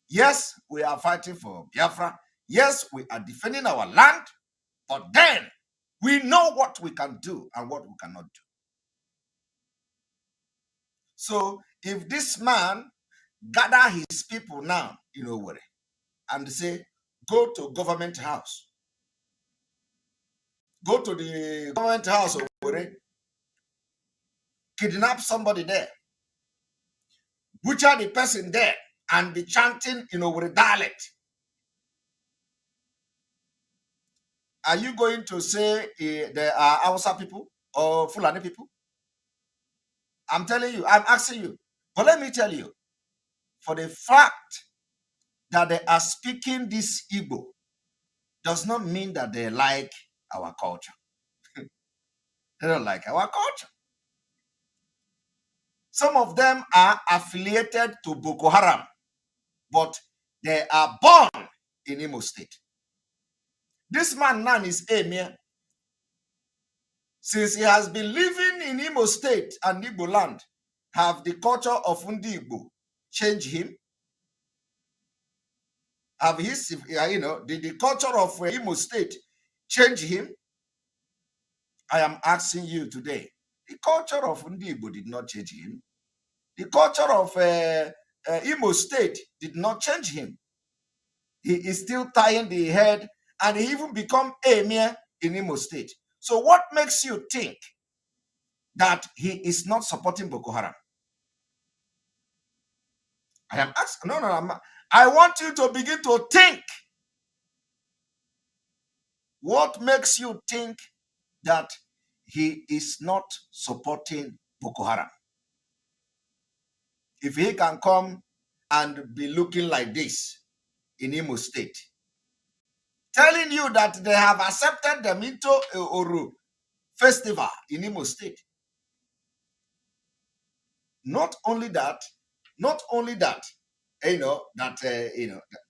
Yes, we are fighting for Biafra. Yes, we are defending our land. But then, we know what we can do and what we cannot do. So, if this man gather his people now in Owerri and say, go to government house, go to the government house of Owerri, kidnap somebody there, butcher the person there, and be chanting in Owerri dialect, are you going to say there are Hausa people or Fulani people? I'm telling you, I'm asking you. But let me tell you, for the fact that they are speaking this Igbo does not mean that they like our culture. They don't like our culture. Some of them are affiliated to Boko Haram, but they are born in Imo State. This man now is Emir. Since he has been living in Imo State and Igbo land, have the culture of Ndi Igbo changed him? Have his, did the culture of Imo State change him? I am asking you today. The culture of Ndi Igbo did not change him. The culture of Imo State did not change him. He is still tying the head, and he even become emir in Imo State. So what makes you think that he is not supporting Boko Haram? I am asking. I want you to begin to think. What makes you think that he is not supporting Boko Haram? If he can come and be looking like this in Imo State, telling you that they have accepted them into Oru festival in Imo State. Not only that,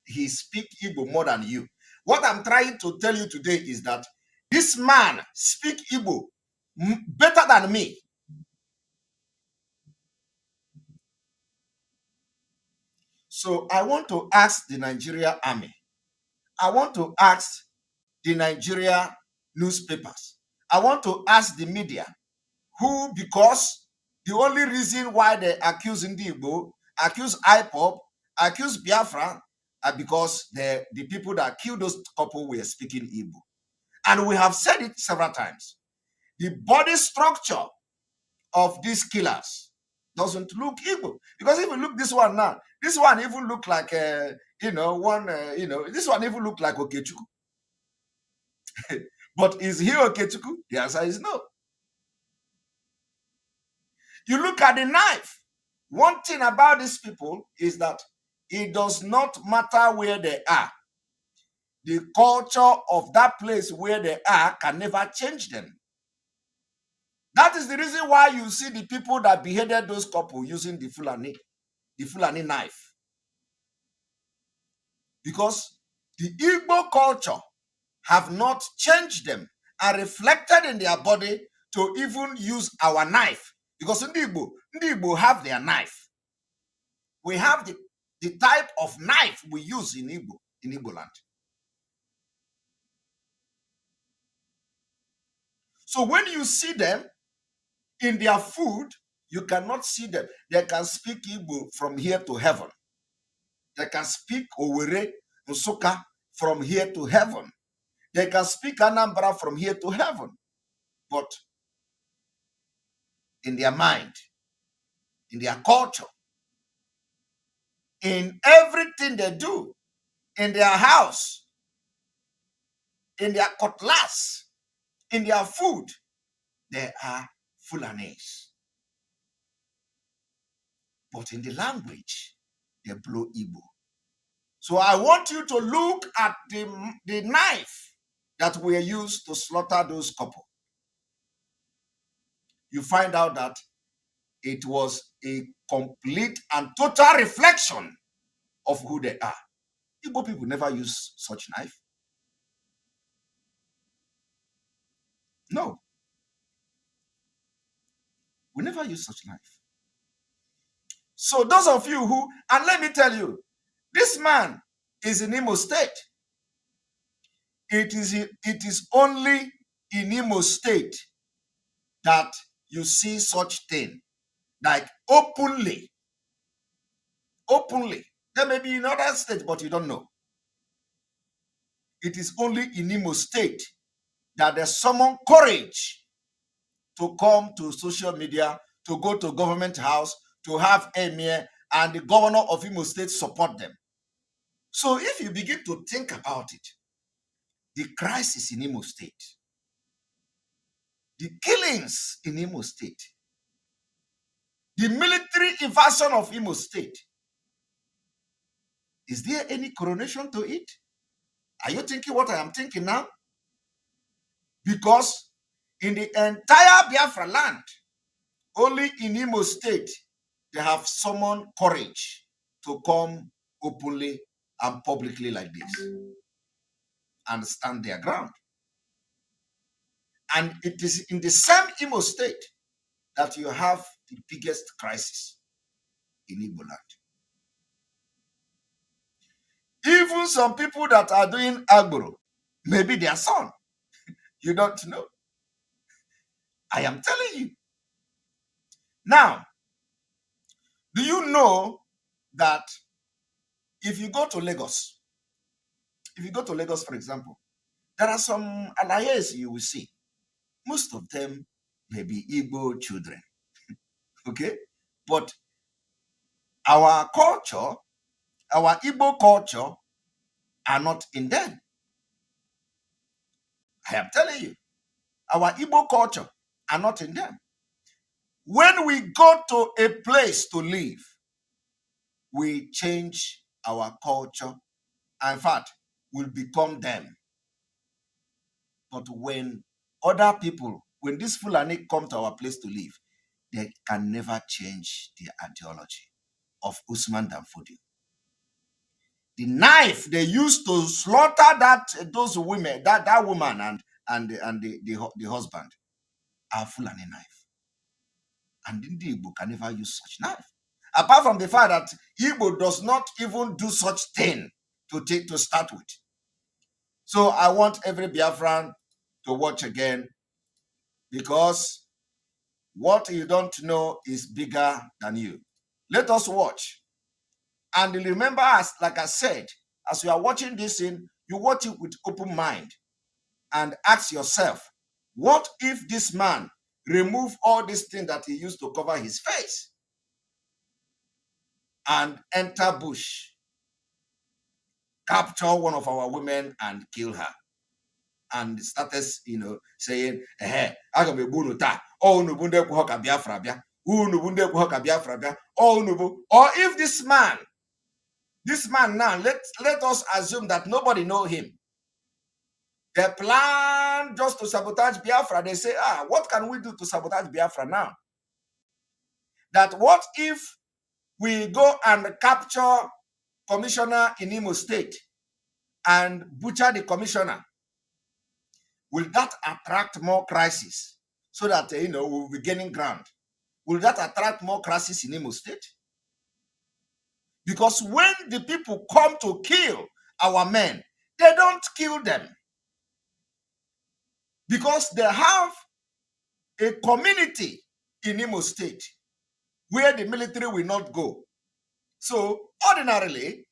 he speak Igbo more than you. What I'm trying to tell you today is that this man speak Igbo better than me. So I want to ask the Nigeria army. I want to ask the Nigeria newspapers. I want to ask the media who, because the only reason why they accuse Igbo, accuse IPOB, accuse Biafra, are because the people that killed those couple were speaking Igbo. And we have said it several times. The body structure of these killers doesn't look Igbo. Because if you look this one now, this one even look like, this one even look like Okechukwu. But is he Okechukwu? The answer is no. You look at the knife. One thing about these people is that it does not matter where they are. The culture of that place where they are can never change them. That is the reason why you see the people that beheaded those couple using the Fulani knife. Because the Igbo culture have not changed them and reflected in their body to even use our knife. Because in the Igbo have their knife. We have the type of knife we use in Igbo land. So when you see them in their food, you cannot see them. They can speak Igbo from here to heaven. They can speak Owerri, Nsukka from here to heaven. They can speak Anambra from here to heaven. But in their mind, in their culture, in everything they do, in their house, in their cutlass, in their food, they are Fulanis. But in the language, they blow Igbo. So I want you to look at the knife that were used to slaughter those couple. You find out that it was a complete and total reflection of who they are. Igbo people never use such knife. No. We never use such knife. So those of you who, and let me tell you, this man is in Imo State. It is only in Imo State that you see such thing, like openly. There may be in other states, but you don't know. It is only in Imo State that there's someone courage to come to social media, to go to government house, to have emir and the governor of Imo State support them. So if you begin to think about it, the crisis in Imo State, the killings in Imo State, the military invasion of Imo State, is there any coronation to it? Are you thinking what I am thinking now? Because in the entire Biafra land, only in Imo State, they have summoned courage to come openly and publicly like this and stand their ground. And it is in the same Imo State that you have the biggest crisis in Igbo land. Even some people that are doing Agboro, maybe their son, you don't know. I am telling you. Now, do you know that if you go to Lagos, for example, there are some allies you will see. Most of them may be Igbo children. Okay? But our culture, our Igbo culture, are not in them. I am telling you, our Igbo culture are not in them. When we go to a place to live, we change our culture. In fact, we'll become them. But when other people, when these Fulani come to our place to live, they can never change the ideology of Usman Danfodio. The knife they used to slaughter those women, that woman and the husband, are Fulani knife. And the Igbo can never use such knife. Apart from the fact that Igbo does not even do such thing to start with. So I want every Biafran to watch again, because what you don't know is bigger than you. Let us watch. And remember, like I said, as you are watching this thing, you watch it with open mind and ask yourself, what if this man remove all these things that he used to cover his face and enter bush, capture one of our women and kill her, and started, saying, aga m egbu unu taa, unu bụ ndị ekwu ka Biafra bịa, unu bụ ndị ekwu ka Biafra bịa, unu bụ, or if this man now, let us assume that nobody know him. They plan just to sabotage Biafra. They say, what can we do to sabotage Biafra now? That what if we go and capture commissioner in Imo State and butcher the commissioner? Will that attract more crisis so that, we'll be gaining ground? Will that attract more crisis in Imo State? Because when the people come to kill our men, they don't kill them. Because they have a community in Imo State where the military will not go. So ordinarily,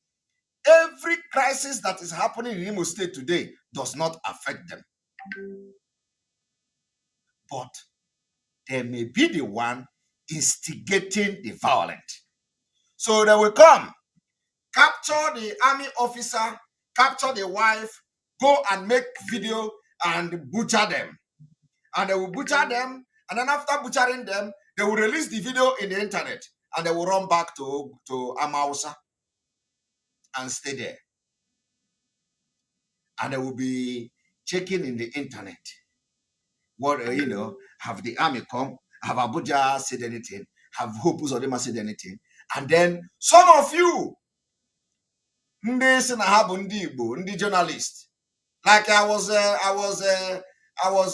every crisis that is happening in Imo State today does not affect them. But there may be the one instigating the violent. So they will come, capture the army officer, capture the wife, go and make video and butcher them. And they will butcher them, and then after butchering them, they will release the video in the internet, and they will run back to Amausa and stay there. And they will be checking in the internet. What, have the army come? Have Abuja said anything? Have Hopus Odema said anything? And then some of you, ndi journalists, like I was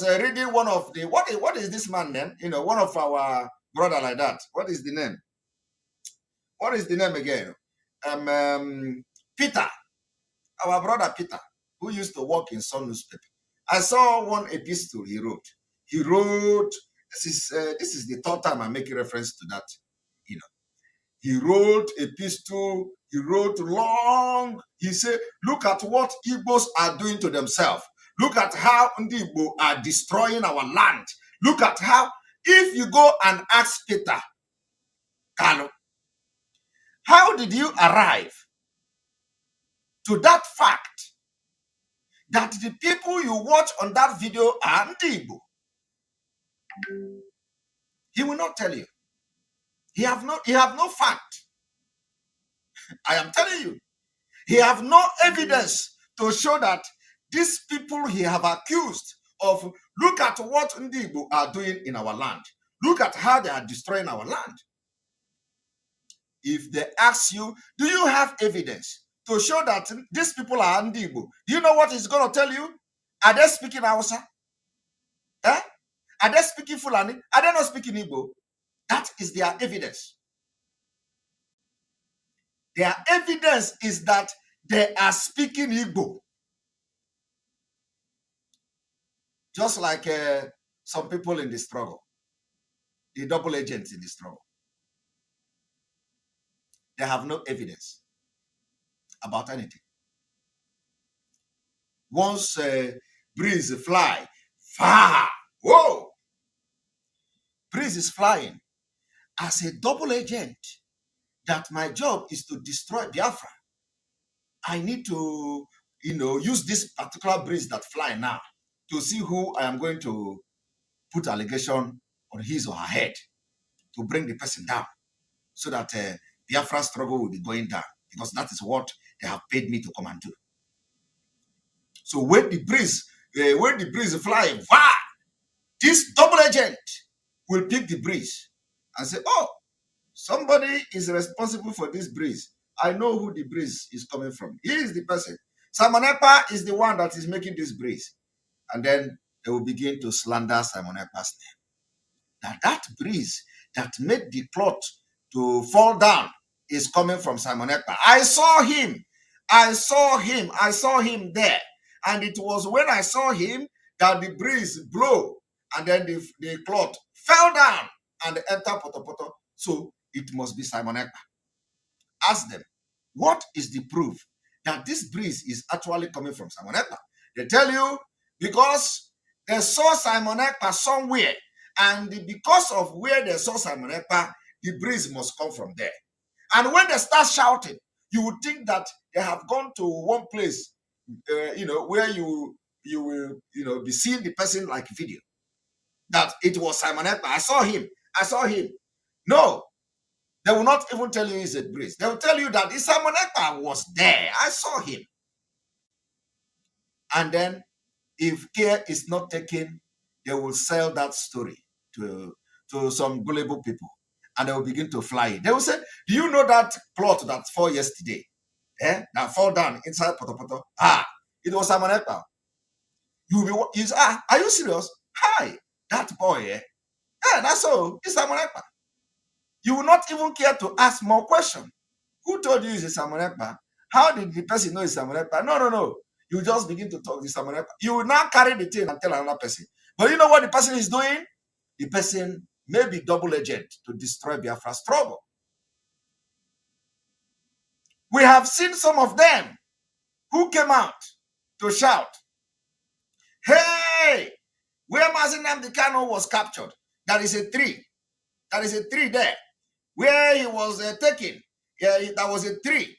reading one of the what is this man name? One of our brother like that. What is the name? What is the name again? Peter, our brother Peter, who used to work in Sun newspaper. I saw one epistle he wrote. He wrote, this is the third time I'm making reference to that. He wrote epistle, he wrote long. He said, look at what Igbos are doing to themselves. Look at how the Igbo are destroying our land. Look at how, if you go and ask Peter, Carlo, how did you arrive to that fact that the people you watch on that video are Igbo? He will not tell you. He have no fact. I am telling you. He have no evidence to show that these people he have accused of, look at what Igbo are doing in our land. Look at how they are destroying our land. If they ask you, do you have evidence to show that these people are Igbo? Do you know what he's going to tell you? Are they speaking Hausa? Are they speaking Fulani? Are they not speaking Igbo? That is their evidence. Their evidence is that they are speaking Igbo. Just like some people in the struggle, the double agents in the struggle. They have no evidence about anything. Once breeze fly far, whoa! Breeze is flying. As a double agent, that my job is to destroy Biafra. I need to, use this particular breeze that fly now to see who I am going to put allegation on his or her head to bring the person down, so that Biafra struggle will be going down, because that is what they have paid me to come and do. So when the breeze fly, this double agent will pick the breeze and say, oh, somebody is responsible for this breeze. I know who the breeze is coming from. He is the person. Simon Ekpa is the one that is making this breeze. And then they will begin to slander Simon Ekpa's name. That breeze that made the cloth to fall down is coming from Simon Ekpa. I saw him there. And it was when I saw him that the breeze blew, and then the cloth fell down and entered Potopoto. So it must be Simon Ekpa. Ask them, what is the proof that this breeze is actually coming from Simon Ekpa? They tell you, because they saw Simon Ekpa somewhere, and because of where they saw Simon Ekpa, the breeze must come from there. And when they start shouting, you would think that they have gone to one place, where you will, be seeing the person like video. That it was Simon Ekpa. I saw him. No, they will not even tell you it's a breeze. They will tell you that Simon Ekpa was there. I saw him. And then, if care is not taken, they will sell that story to some gullible people, and they will begin to fly it. They will say, do you know that plot that fell yesterday? That fall down inside Potopoto? It was Simon Ekpa. Are you serious? Hi, that boy, that's all. It's Simon Ekpa. You will not even care to ask more questions. Who told you it's Simon Ekpa? How did the person know it's Simon Ekpa? No. You just begin to talk to Simon Ekpa. You will now carry the thing and tell another person. But you know what the person is doing? The person may be double agent to destroy Biafra struggle. We have seen some of them who came out to shout, hey, where Mazi Nnamdi Kanu was captured, there is a tree. There is a tree there where he was taken. There was a tree.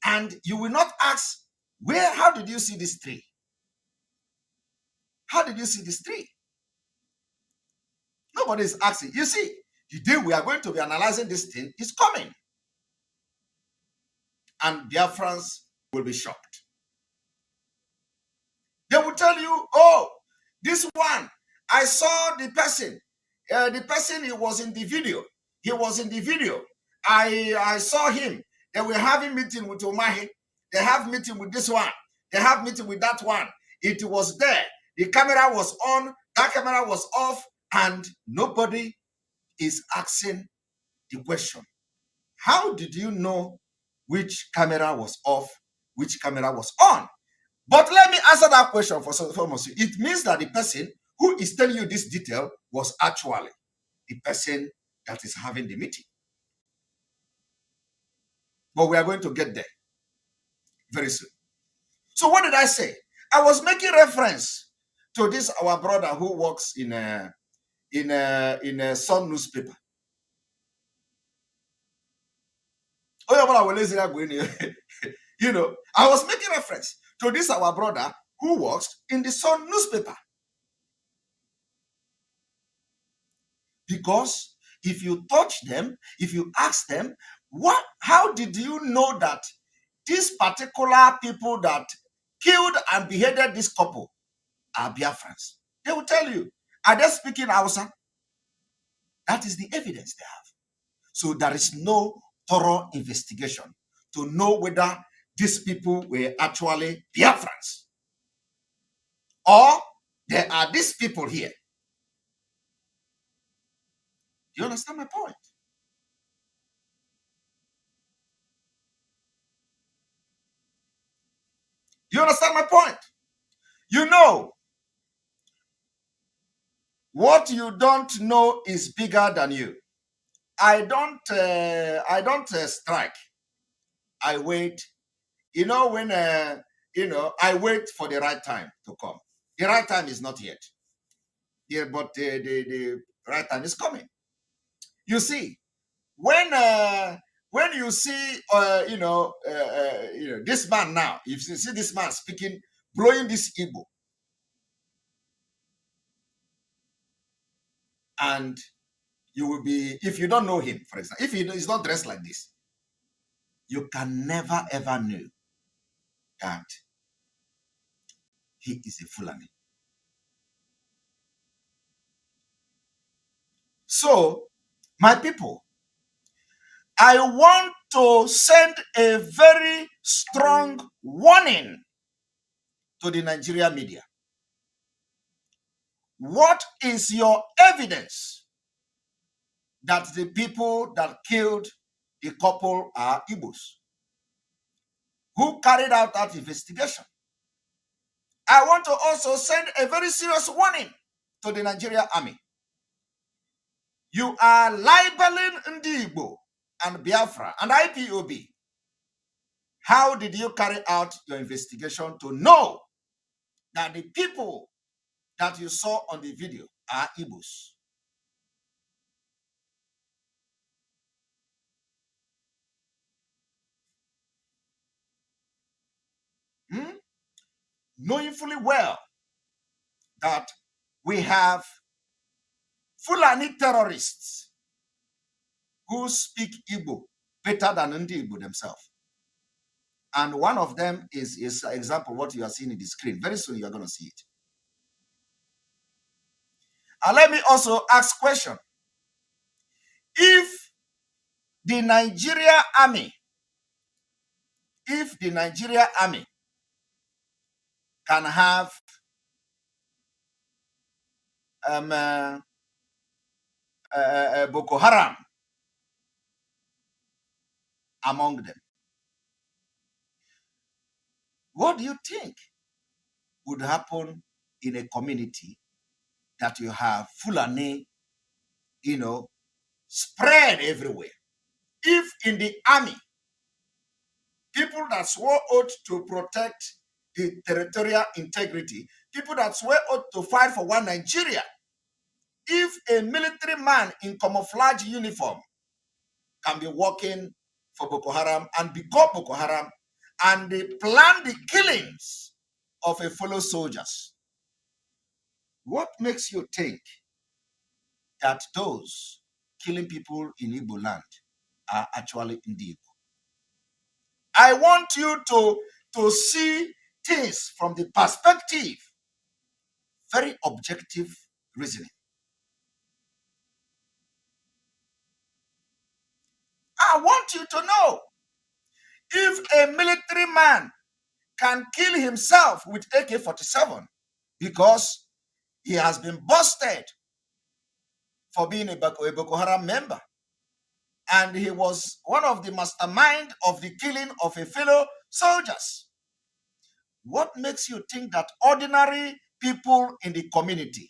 And you will not ask, how did you see this tree? How did you see this tree? Nobody is asking. You see, the day we are going to be analyzing this thing is coming. And Biafrans will be shocked. They will tell you, oh, this one, I saw the person. The person, he was in the video. He was in the video. I saw him. They were having meeting with Omahi. They have meeting with this one. They have meeting with that one. It was there. The camera was on. That camera was off. And nobody is asking the question. How did you know which camera was off, which camera was on? But let me answer that question for some of you. It means that the person who is telling you this detail was actually the person that is having the meeting. But we are going to get there very soon. So what did I say? I was making reference to this our brother who works in a Sun newspaper. You know, I was making reference to this our brother who works in the Sun newspaper. Because if you touch them, if you ask them, how did you know that these particular people that killed and beheaded this couple are Biafrans? They will tell you. Are they speaking Hausa? That is the evidence they have. So there is no thorough investigation to know whether these people were actually Biafrans. Or there are these people here. Do you understand my point? Do you understand my point? You know, what you don't know is bigger than you. I don't strike. I wait. You know, when I wait for the right time to come. The right time is not yet. Yeah, but the right time is coming. You see, when you see this man now, if you see this man speaking, blowing this Igbo, and you will be, if you don't know him, for example, if he is not dressed like this, you can never ever know that he is a Fulani. So, my people, I want to send a very strong warning to the Nigeria media. What is your evidence that the people that killed the couple are Igbos? Who carried out that investigation? I want to also send a very serious warning to the Nigeria army. You are libeling Igbo and Biafra and IPOB. How did you carry out your investigation to know that the people that you saw on the video are Igbos? Knowing fully well that we have Fulani terrorists who speak Igbo better than Ndi Igbo themselves. And one of them is example what you are seeing in the screen. Very soon you are going to see it. And let me also ask a question. If the Nigeria army can have Boko Haram among them, what do you think would happen in a community that you have Fulani, spread everywhere? If in the army, people that swore oath to protect the territorial integrity, people that swear oath to fight for one Nigeria, if a military man in camouflage uniform can be working for Boko Haram and become Boko Haram and they plan the killings of a fellow soldiers, what makes you think that those killing people in Igbo land are actually in the Igbo? I want you to see things from the perspective, very objective reasoning. I want you to know, if a military man can kill himself with AK-47 because he has been busted for being a Boko Haram member, and he was one of the mastermind of the killing of a fellow soldiers, what makes you think that ordinary people in the community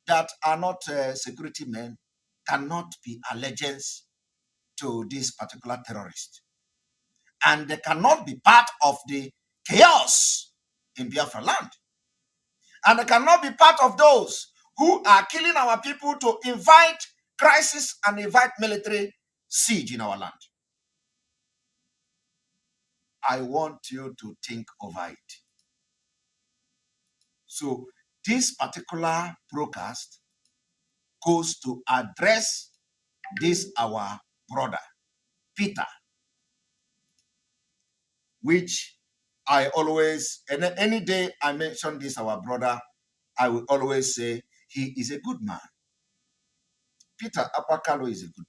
that are not security men cannot be allegiance to this particular terrorist, and they cannot be part of the chaos in Biafra land, and they cannot be part of those who are killing our people to invite crisis and invite military siege in our land? I want you to think over it. So this particular broadcast goes to address this our brother Peter, which I always, and any day I mention this our brother, I will always say he is a good man. Peter Apakalo is a good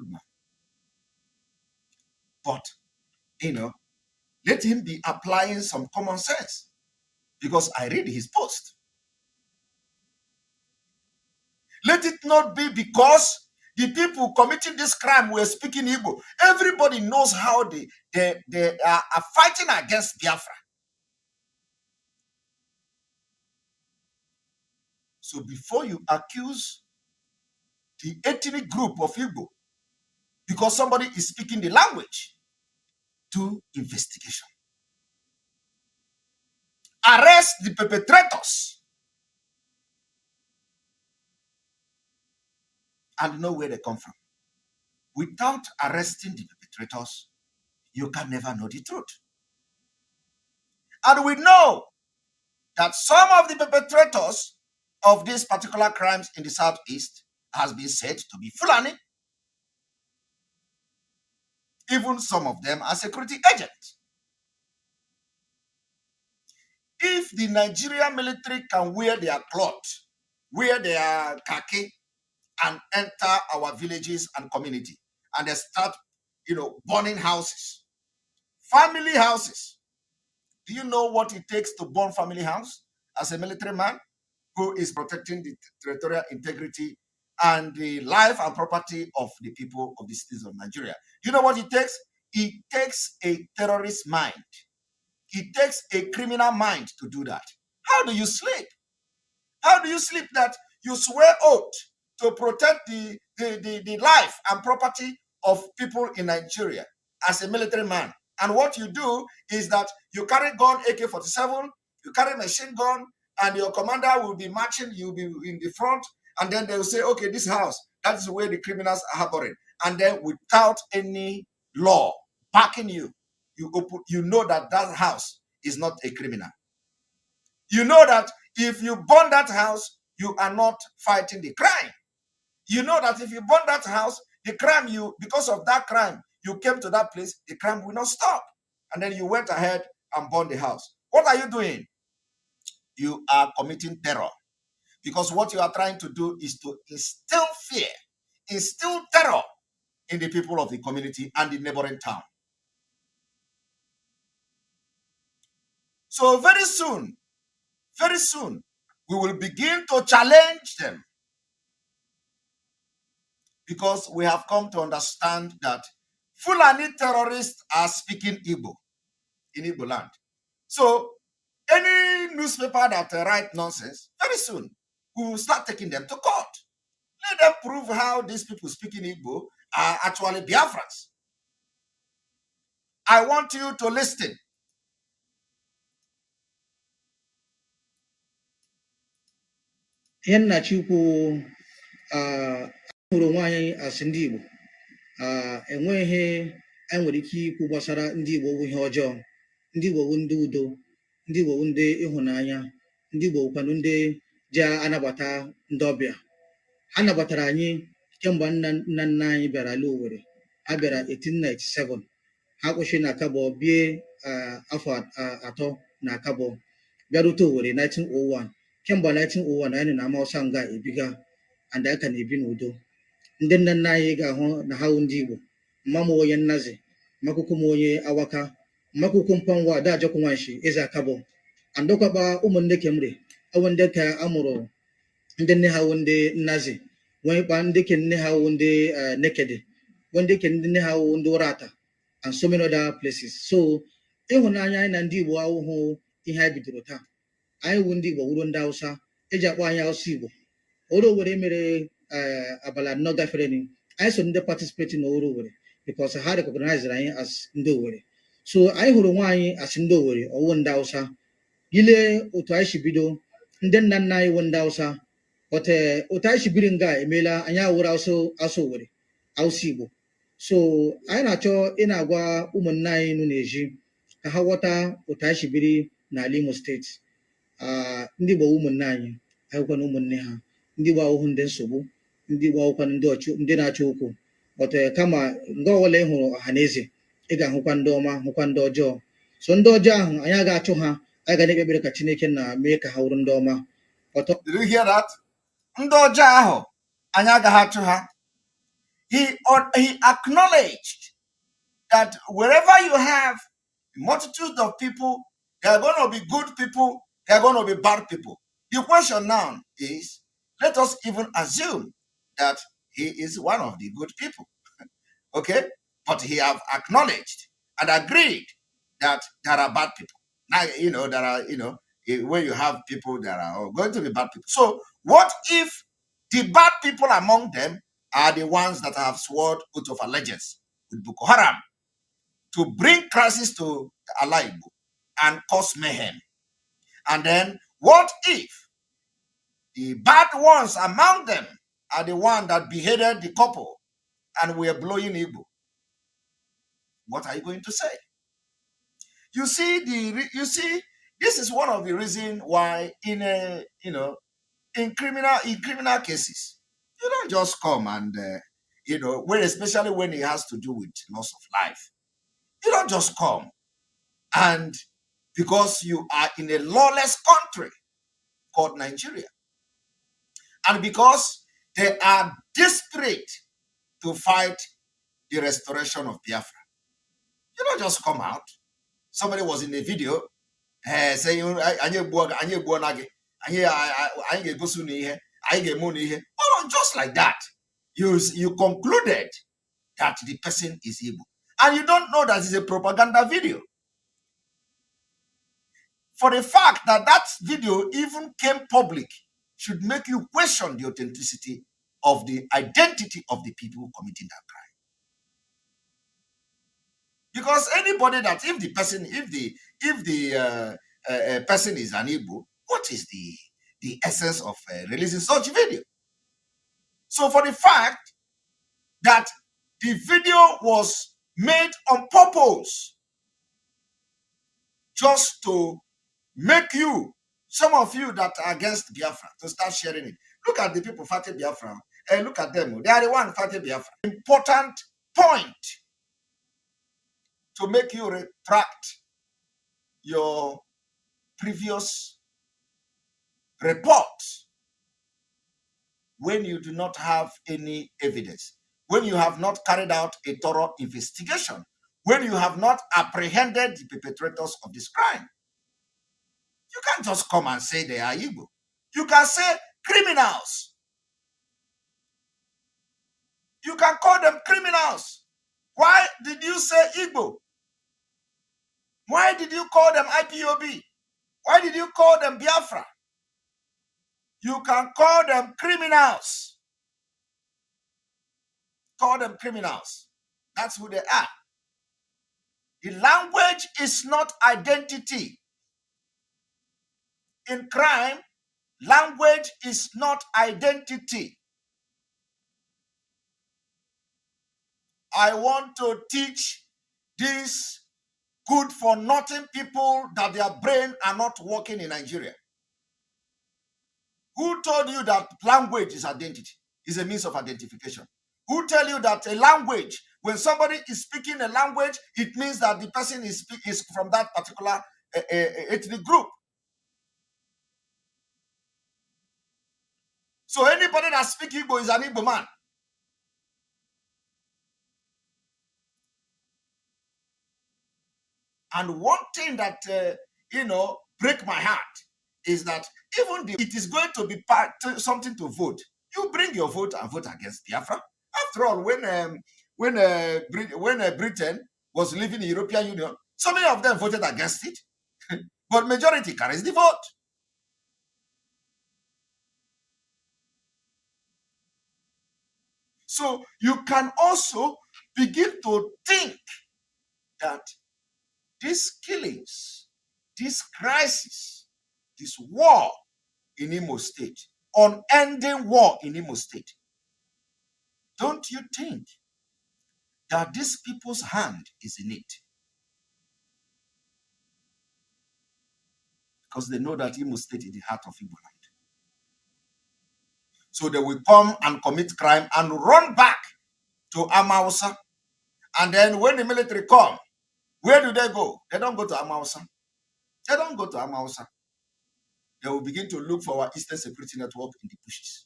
man. But let him be applying some common sense, because I read his post. Let it not be because the people committing this crime were speaking Igbo. Everybody knows how they are fighting against Biafra. So before you accuse the ethnic group of Igbo because somebody is speaking the language, do investigation. Arrest the perpetrators and know where they come from. Without arresting the perpetrators, you can never know the truth. And we know that some of the perpetrators of these particular crimes in the Southeast has been said to be Fulani. Even some of them are security agents. If the Nigerian military can wear their cloth, wear their khaki, and enter our villages and community, and they start, burning houses, family houses. Do you know what it takes to burn family house as a military man who is protecting the territorial integrity and the life and property of the people of the citizens of Nigeria? You know what it takes? It takes a terrorist mind. It takes a criminal mind to do that. How do you sleep? How do you sleep that you swear oath to protect the life and property of people in Nigeria as a military man? And what you do is that you carry gun, AK-47, you carry machine gun, and your commander will be marching, you'll be in the front, and then they'll say, okay, this house, that is where the criminals are harboring. And then without any law backing you, you know that that house is not a criminal. You know that if you burn that house, you are not fighting the crime. You know that if you burn that house, the crime because of that crime, you came to that place, the crime will not stop. And then you went ahead and burned the house. What are you doing? You are committing terror. Because what you are trying to do is to instill fear, instill terror in the people of the community and the neighboring town. So very soon, we will begin to challenge them, because we have come to understand that Fulani terrorists are speaking Igbo in Igbo land. So any newspaper that write nonsense, very soon we will start taking them to court. Let them prove how these people speaking Igbo are actually Biafrans. I want you to listen. ihe nnachi ikwu hụrụ onwe anyị asị ndị Igbo enweghị anyị nwere ike ikwu gbasara ndị Igbo bụ ihe ọjọọ. Ndị Igbo bụ ndị udo, ndị Igbo bụ ndị ịhụnanya, ndị Igbo bụkwanụ ndị ji anabata ndị ọbịa. Ha nabatara anyị kemgbe nna nna anyị bịara ala Owerri. Ha bịara 1897. Ha kwụsịrị na Akabọ bie afọ atọ na Akabọ, bịarute Owerri 1901. Kemgbe 1901 anyị na Amawụsa nga ebiga, and anyị ka na-ebi n'udo. Ndị nna nna anyị ga-ahụ na ha wụ ndị Igbo. Mma m onye Nnazi, mmakwụkwọ m onye Awaka, mmakwụkwọ Mpangwa Ada Ajọkụ Nwanshi eze Akabọ, andọkwakpa ụmụnne Kemri awụ ndị ka amụrụ ndị nne ha wụ ndị Nnazi, nwekpa ndị ke nne ha wụ ndị Nekede, ndị ke ndị nne ha wụ ndị Ụrata, and so many other places. So ịhụnanya anyị na ndị Igbo awụhụ ihe anyị bidoro taa. Anyị wụ ndị Igbo wụrụ ndị Hausa, eji akpọ anyị Hausa Igbo. Oro Owerri mere abala anọ gafere ni, anyị so ndị participate na Oro Owerri because ha recognize anyị as ndị Owerri. So anyị hụrụ nwa anyị as ndị Owerri, ọwụ ndị Hausa. Ile otu anyị si bido, ndị nna nna anyị wụ ndị Hausa, but otu anyị si biri nga emeela anyị awụrụ Hausa Owerri, Hausa Igbo. So anyị na-achọ ị na-agwa ụmụnna anyị nụ n'ezi ka ha ghọta otu anyị si biri n'ala Imo steeti. Ndị Igbo ụmụnne anyị, anyị gwakwana ụmụnne ha. Ndị Igbo ahụhụ ndị nsogbu, ndị Igbo ahụkwana ndị na-achọ okwu. But kama nga ọbụla ị hụrụ ọha na eze, ị ga-ahụkwa ndị ọma, hụkwa ndị ọjọọ. So ndị ọjọọ ahụ anyị agaghị achụ ha, anyị ga na-ekpe ekpere ka Chineke na mee ka ha wụrụ ndị ọma. Did you hear that? Ndị ọjọọ ahụ anyị agaghị achụ ha. He acknowledged that wherever you have a multitude of people, there are going to be good people, there are going to be bad people. The question now is, let us even assume that he is one of the good people. Okay? But he have acknowledged and agreed that there are bad people. Now, there are, when you have people that are going to be bad people. So what if the bad people among them are the ones that have sworn oath of allegiance with Boko Haram to bring crisis to Allah Igbo and cause mayhem? And then what if the bad ones among them are the one that beheaded the couple and were blowing Igbo? What are you going to say? You see, this is one of the reasons why in criminal cases, you don't just come and especially when it has to do with loss of life. You don't just come and because you are in a lawless country called Nigeria, and because they are desperate to fight the restoration of Biafra. You don't just come out. Somebody was in a video saying, just like that. You concluded that the person is Igbo. And you don't know that it's a propaganda video. For the fact that that video even came public should make you question the authenticity of the identity of the people committing that crime. Because anybody that, if the person is an Igbo, what is the essence of releasing such video? So for the fact that the video was made on purpose just to make you, some of you that are against Biafra, to start sharing it. Look at the people fighting Biafra. And look at them. They are the ones fighting Biafra. Important point to make you retract your previous report when you do not have any evidence, when you have not carried out a thorough investigation, when you have not apprehended the perpetrators of this crime. You can't just come and say they are Igbo. You can say criminals. You can call them criminals. Why did you say Igbo? Why did you call them IPOB? Why did you call them Biafra? You can call them criminals. Call them criminals. That's who they are. The language is not identity. In crime, Language is not identity. I want to teach these good for nothing people that their brain are not working in Nigeria. Who told you that language is identity, is a means of identification? Who tell you that a language, when somebody is speaking a language, it means that the person is from that particular ethnic group? So anybody that speaks Igbo is an Igbo man. And one thing that break my heart is that even if it is going to be something to vote, you bring your vote and vote against Biafra. After all, when Britain was leaving the European Union, so many of them voted against it, but majority carries the vote. So you can also begin to think that these killings, this crisis, this war in Imo State, unending war in Imo State, don't you think that these people's hand is in it? Because they know that Imo State is the heart of Igbo land. So they will come and commit crime and run back to Amausa. And then when the military come, where do they go? They don't go to Amausa. They don't go to Amausa. They will begin to look for our Eastern Security Network in the bushes.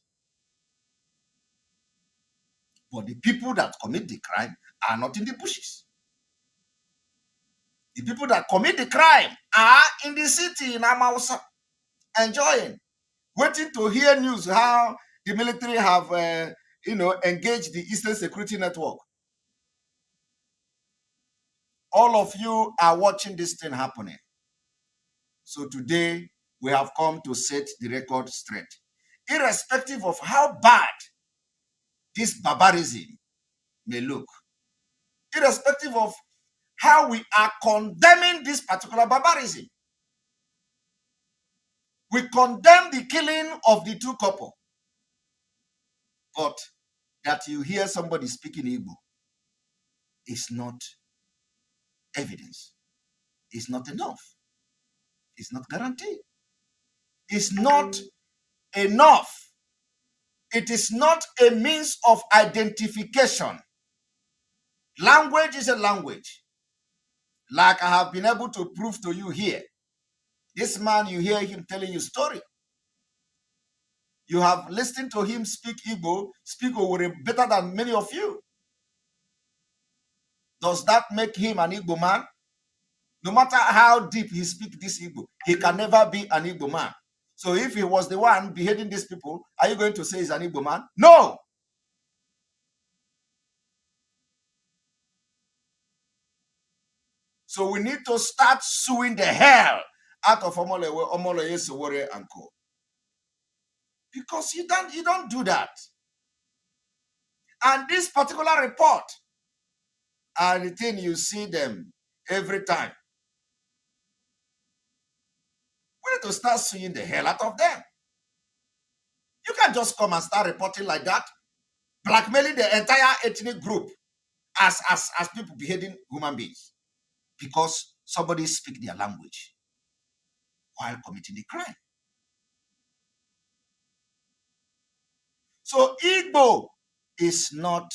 But the people that commit the crime are not in the bushes. The people that commit the crime are in the city in Amausa, enjoying, waiting to hear news how the military have, engaged the Eastern Security Network. All of you are watching this thing happening. So today, we have come to set the record straight. Irrespective of how bad this barbarism may look, irrespective of how we are condemning this particular barbarism, we condemn the killing of the two couple. But that you hear somebody speaking Igbo is not evidence. It's not enough. It's not guaranteed. It's not enough. It is not a means of identification. Language is a language. Like I have been able to prove to you here. This man, you hear him telling you story. You have listened to him speak Igbo, speak Owere better than many of you. Does that make him an Igbo man? No matter how deep he speaks this Igbo, he can never be an Igbo man. So if he was the one beheading these people, are you going to say he's an Igbo man? No! So we need to start suing the hell out of Omoloye Sowore and Co. Because you don't do that. And this particular report are the thing you see them every time. We need to start suing the hell out of them. You can't just come and start reporting like that, blackmailing the entire ethnic group as people beheading human beings because somebody speaks their language while committing the crime. So Igbo is not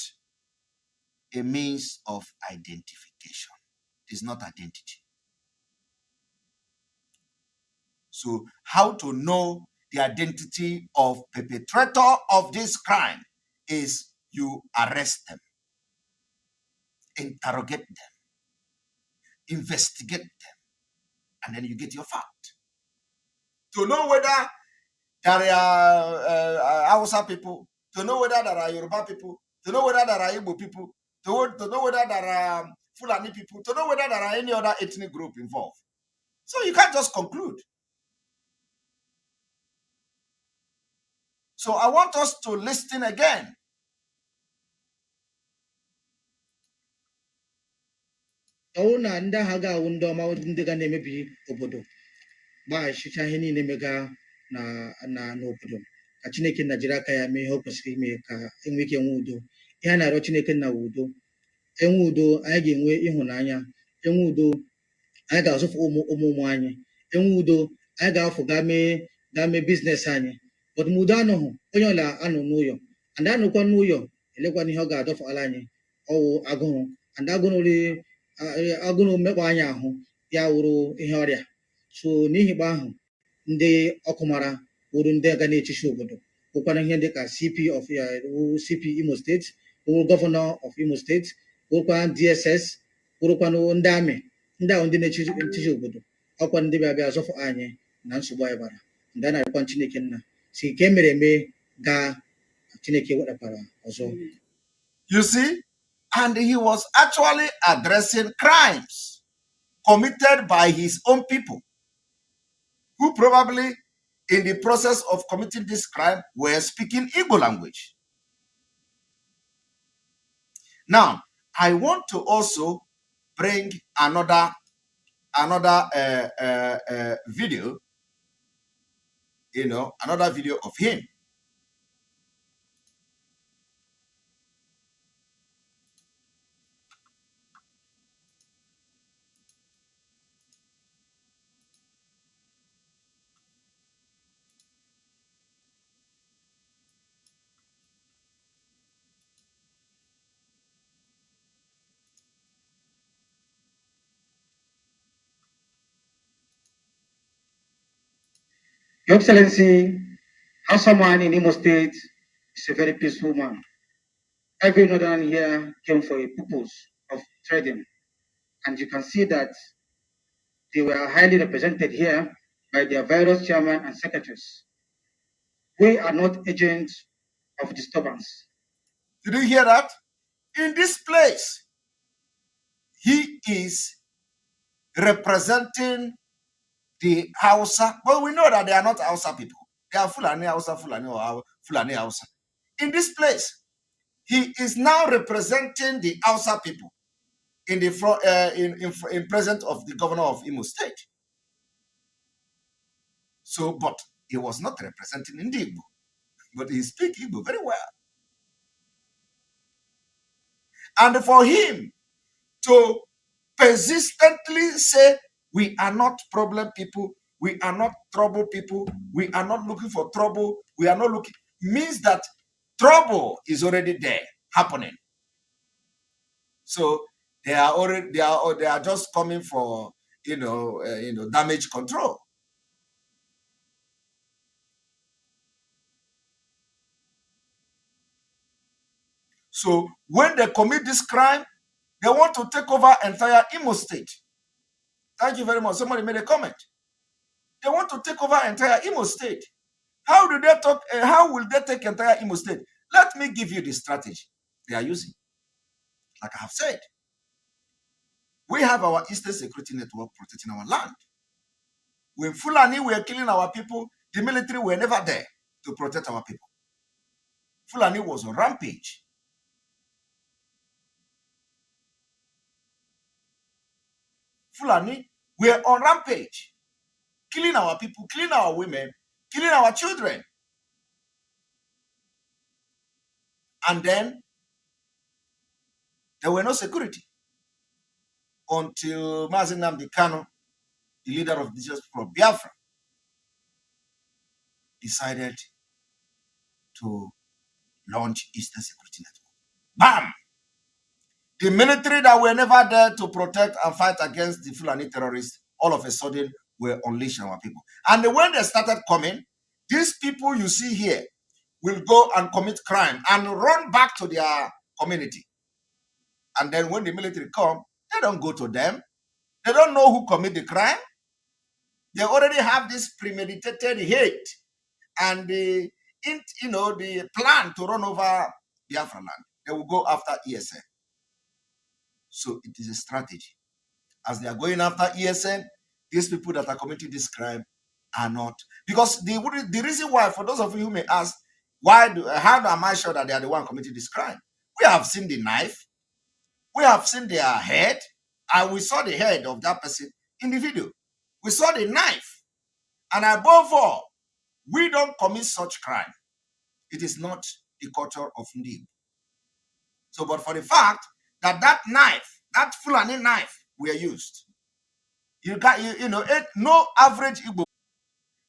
a means of identification. It is not identity. So how to know the identity of perpetrator of this crime is you arrest them, interrogate them, investigate them, and then you get your fact. To know whether there are Hausa people, to know whether there are Yoruba people, to know whether there are Igbo people, to know whether there are Fulani people, to know whether there are any other ethnic group involved. So you can't just conclude. So I want us to listen again. ọwụ na ndị agha ga-awụ ndị ọma ndị ga na-emebi obodo gbaghachicha ihe niile mega n'obodo ka Chineke na jiri aka ya mee ihe o kwesịrị ime ka enwe ike enwe udo. Ihe a na-arịọ Chineke na udo. Enwe udo, anyị ga-enwe ịhụnanya. Enwe udo, anyị ga-azụfụ ụmụ anyị. Enwe udo, anyị ga-afụ gaa mee biznes anyị. But ma udo anọghị, onye ọla anọ n'ụyọ, and anọkwa n'ụyọ elekwana ihe ọ ga-adọfụala anyị ọwụ agụrụ, and agụrụ mmekpa anyị ahụ ya wụrụ ihe ọrịa. So n'ihi gba ahụ, ndị ọkụ mara wụrụ ndị aga na-echichi obodo, bụkwana ihe dịka CP Imo steeti, wụrụ gọvanọ of Imo steeti, wụrụkwa DSS, wụrụkwanụ ndị amị, ndị ahụ ndị na-echichi obodo, ọkwa ndị bịa zọfụ anyị na nsogbu anyị bara. Ndị a na-arịkwa Chineke nna si nke mere eme gaa Chineke wedapara ọzọ. You see, and he was actually addressing crimes committed by his own people, who probably in the process of committing this crime were speaking Igbo language. Now, I want to also bring another video, another video of him. Your Excellency, how someone in Imo State is a very peaceful man. Every northern here came for a purpose of trading, and you can see that they were highly represented here by their various chairmen and secretaries. We are not agents of disturbance. Did you hear that? In this place, he is representing the Hausa. Well, we know that they are not Hausa people. They are Fulani Hausa, or Fulani Hausa. In this place, he is now representing the Hausa people in the in presence of the governor of Imo State. So, but he was not representing Igbo, but he speaks Igbo very well. And for him to persistently say, we are not problem people, we are not trouble people, we are not looking for trouble, we are not looking, means that trouble is already there, happening. So they are just coming for damage control. So when they commit this crime, they want to take over entire Imo State. Thank you very much. Somebody made a comment. They want to take over entire Imo State. How do they talk? How will they take entire Imo State? Let me give you the strategy they are using. Like I have said, we have our Eastern Security Network protecting our land. When Fulani were killing our people, the military were never there to protect our people. Fulani was on rampage. Fulani were on rampage, killing our people, killing our women, killing our children. And then there were no security until Mazi Nnamdi Kanu, the leader of the just from Biafra, decided to launch Eastern Security Network. Bam! The military that were never there to protect and fight against the Fulani terrorists, all of a sudden were unleashing our people. And when they started coming, these people you see here will go and commit crime and run back to their community. And then when the military come, they don't go to them. They don't know who commit the crime. They already have this premeditated hate and the plan to run over Biafra land. They will go after ESN. So it is a strategy. As they are going after ESN, these people that are committing this crime are not. Because the reason why, for those of you who may ask, how am I sure that they are the one committing this crime? We have seen the knife. We have seen their head. And we saw the head of that person in the video. We saw the knife. And above all, we don't commit such crime. It is not the culture of Ndi. So, but for the fact that that knife, that Fulani knife, were used, you know, no average Igbo.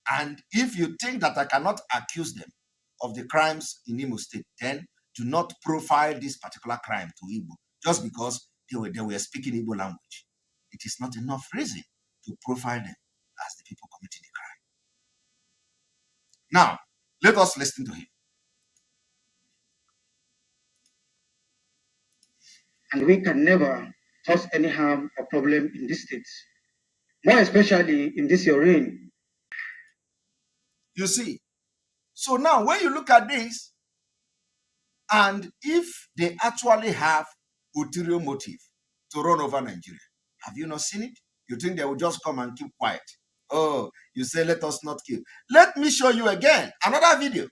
And if you think that I cannot accuse them of the crimes in Imo State, then do not profile this particular crime to Igbo just because they were speaking Igbo language. It is not enough reason to profile them as the people committing the crime. Now, let us listen to him. And we can never cause any harm or problem in this state, more especially in this your reign. You see, so now when you look at this, and if they actually have ulterior motive to run over Nigeria, have you not seen it? You think they will just come and keep quiet? Oh, you say, let us not kill. Let me show you again another video.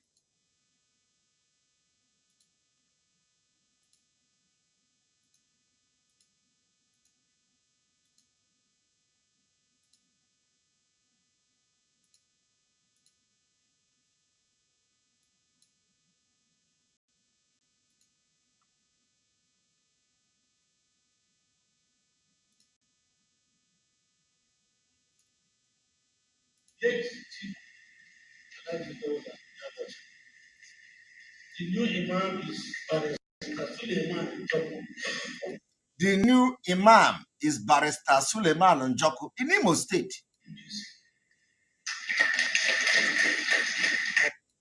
The new Imam is The new Imam is Barrister Suleiman Njoku in Imo State.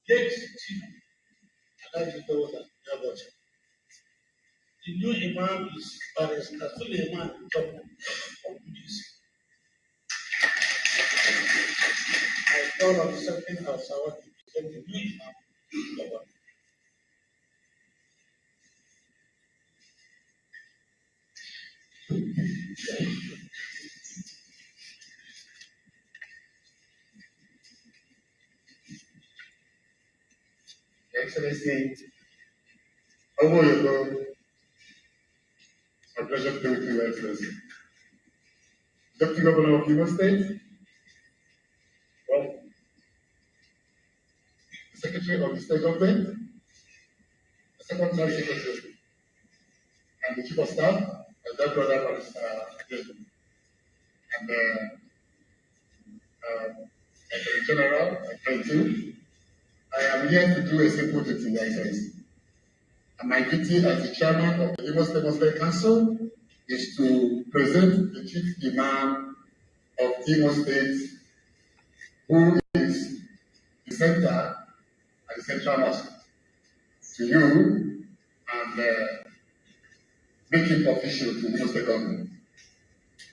The new Imam is Barrister Suleiman Njoku of UDC. I thought of something else. I want to present the new Imam. Excellency, how are you? It's my pleasure to be with you, Excellency. Deputy Governor of Imo State, well, the Secretary of the State Government, the Secretary Secretary, and the Chief of Staff, and that brother was and the General, thank you. I am here to do a simple duty, Excellency. And my duty as the chairman of the Imo State Muslim Council is to present the Chief Imam of Imo State, who is the center and the central mosque, to you and make him official to the Imo State government.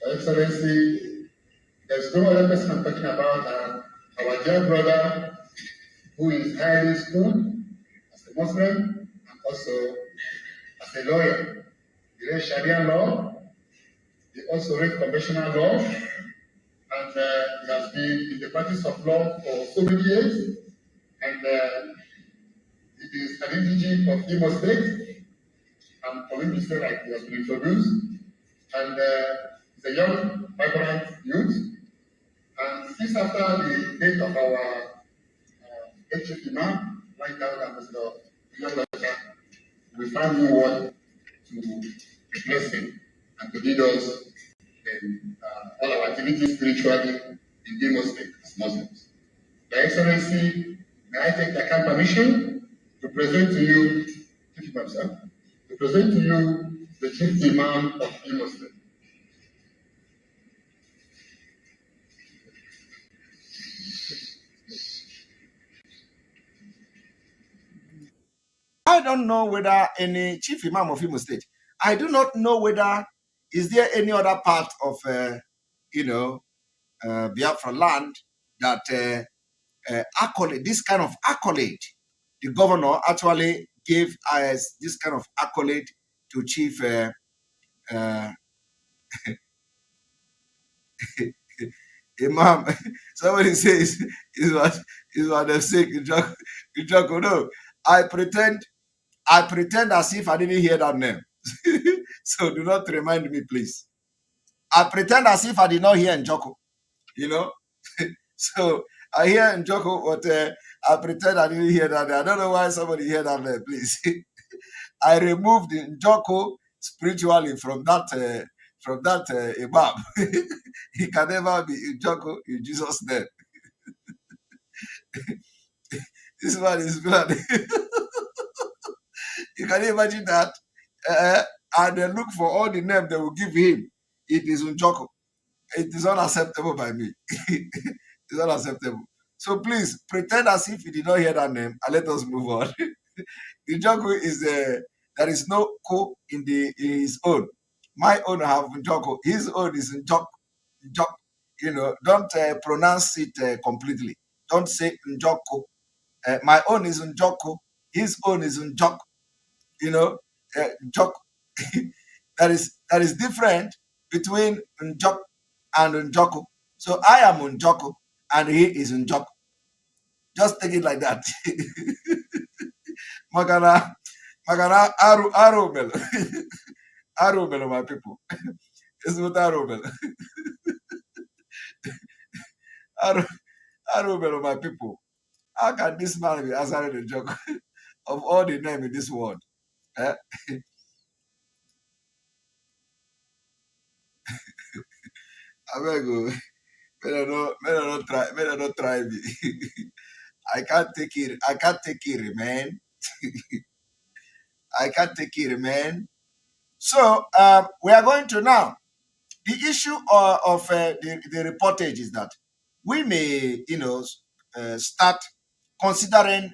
Your Excellency, there's no other person I'm talking about than our dear brother, who is highly schooled as a Muslim and also as a lawyer. He read Sharia law, he also read conventional law, and he has been in the practice of law for so many years, and he is an indigene of Imo State, and for him to say like he has been introduced, and he's a young, vibrant youth, and since after the date of our Chief Imam, right now, Ambassador we find new word to replace him and to lead us in all our activities spiritually in Imo State as Muslims. Your Excellency, may I take the kind permission to present to you, Chief Imam, sir, to present to you the Chief Imam of Imo State. I don't know whether any Chief Imam of Imo State, I do not know whether is there any other part of, Biafra land that accolade, this kind of accolade, the governor actually gave us this kind of accolade to Chief Imam. Somebody says is what they say. No, I pretend as if I didn't hear that name. So do not remind me, please. I pretend as if I did not hear Njoko, you know. So I hear Njoko, but I pretend I didn't hear that. I don't know why somebody hear that there, please. I removed Njoko spiritually from that imam. He can never be Njoko in Jesus' name. This man is blood. You can imagine that. And they look for all the names they will give him. It is Njoko. It is unacceptable by me. It's unacceptable. So please pretend as if you did not hear that name and let us move on. The Njoku is there is no ko in his own. My own have Njoko. His own is Njok. Njok. You know, don't pronounce it completely. Don't say Njoko. My own is Njoko. His own is Njok. You know, Njok. that is different between Njok and Njoko. So I am Njoko and he is Njok. Just take it like that. Magana Aru Melo. Aru Melo, my people. It's what Aru Melo. Aru Melo, my people. How can this man be answering the joke of all the names in this world? Eh? I beg you. May not try me. I can't take it. I can't take it, man. I can't take it, man. So we are going to now. The issue of the reportage is that we may, start considering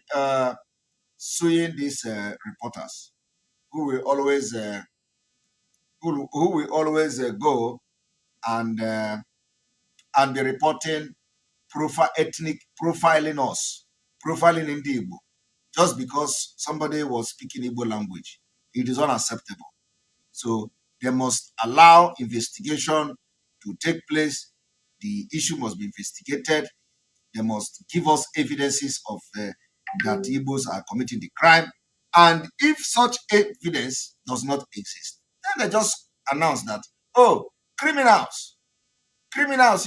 suing these reporters who will always go and be reporting ethnic profiling us, profiling in the Igbo, just because somebody was speaking Igbo language. It is unacceptable. So they must allow investigation to take place. The issue must be investigated. They must give us evidences of that Igbos are committing the crime. And if such evidence does not exist, then they just announce that, oh, criminals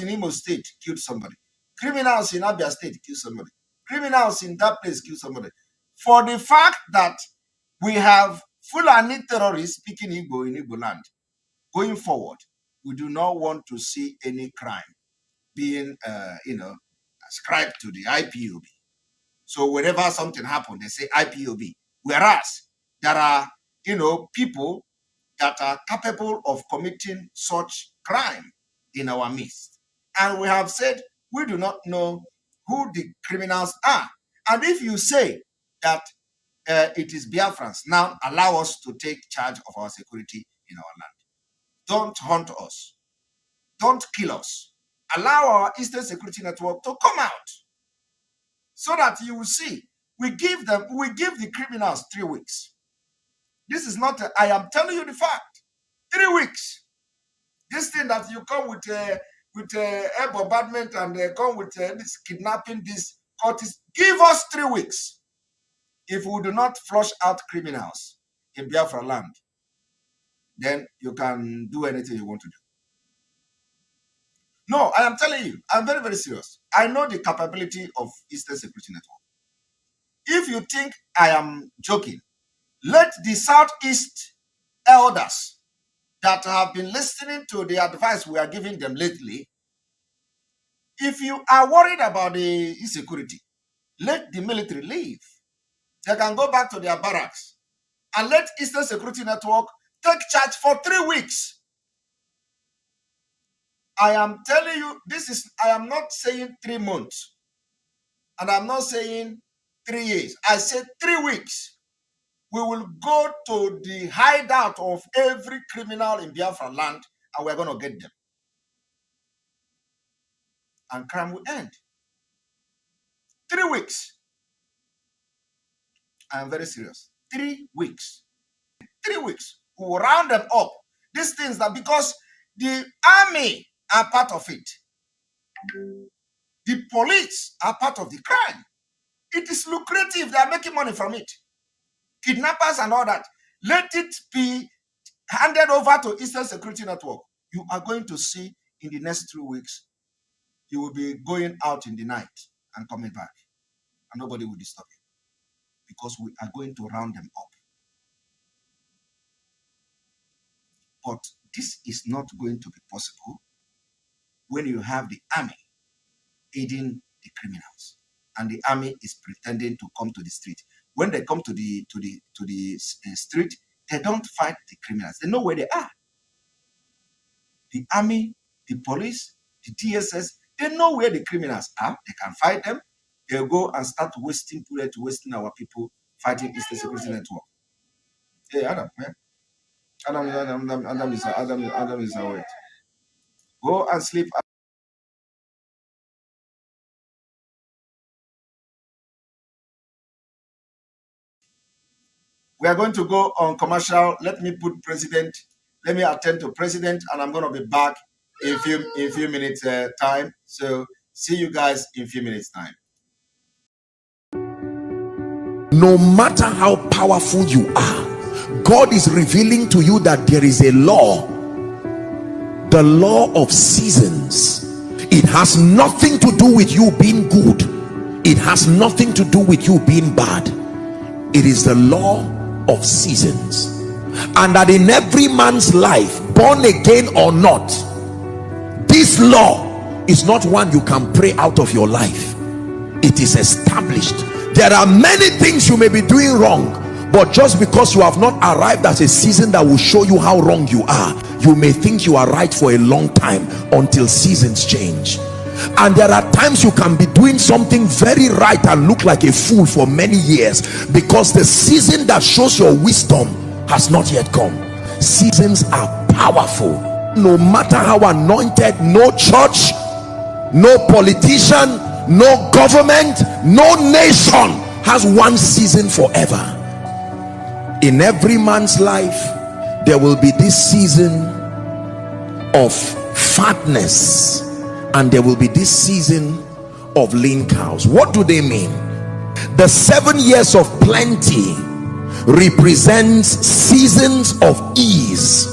in Imo State killed somebody. Criminals in Abia State killed somebody. Criminals in that place killed somebody. For the fact that we have Fulani terrorists speaking Igbo in Igbo land, going forward, we do not want to see any crime being, ascribed to the IPOB. So whenever something happens, they say IPOB. Whereas there are, people that are capable of committing such crime in our midst. And we have said we do not know who the criminals are. And if you say that it is Biafrans, now allow us to take charge of our security in our land. Don't hunt us. Don't kill us. Allow our Eastern Security Network to come out so that you will see. We give the criminals 3 weeks. This is not, I am telling you the fact. 3 weeks. This thing that you come with air bombardment and come with this kidnapping, this cultists, give us 3 weeks. If we do not flush out criminals in Biafra land, then you can do anything you want to do. No, I am telling you, I'm very, very serious. I know the capability of Eastern Security Network. If you think I am joking, let the Southeast elders that have been listening to the advice we are giving them lately, if you are worried about the insecurity, let the military leave. They can go back to their barracks and let Eastern Security Network take charge for 3 weeks. I am telling you, I am not saying 3 months. And I'm not saying 3 years. I said 3 weeks. We will go to the hideout of every criminal in Biafra land and we're going to get them. And crime will end. 3 weeks. I am very serious. 3 weeks. 3 weeks. We will round them up. These things that because the army are part of it. The police are part of the crime. It is lucrative. They are making money from it. Kidnappers and all that. Let it be handed over to Eastern Security Network. You are going to see in the next 2 weeks, you will be going out in the night. and coming back, and nobody will disturb you, because we are going to round them up. But this is not going to be possible when you have the army aiding the criminals, and the army is pretending to come to the street. When they come to the street, they don't fight the criminals. They know where they are. The army, the police, the DSS, they know where the criminals are. They can fight them. They'll go and start wasting bullets, wasting our people fighting Eastern Security Network. Hey, Adam, man. Adam is awake. Go and sleep. We are going to go on commercial. Let me put president. Let me attend to president, and I'm going to be back in few minutes time. So see you guys in few minutes time. No matter how powerful you are, God is revealing to you that there is a law, the law of seasons. It has nothing to do with you being good. It has nothing to do with you being bad. It is the law of seasons, and that in every man's life, born again or not, this law is not one you can pray out of your life. It is established. There are many things you may be doing wrong, but just because you have not arrived at a season that will show you how wrong you are, you may think you are right for a long time until seasons change. And there are times you can be doing something very right and look like a fool for many years, because the season that shows your wisdom has not yet come. Seasons are powerful. No matter how anointed, no church, no politician, no government, no nation has one season forever. In every man's life, there will be this season of fatness, and there will be this season of lean cows. What do they mean? The 7 years of plenty represents seasons of ease,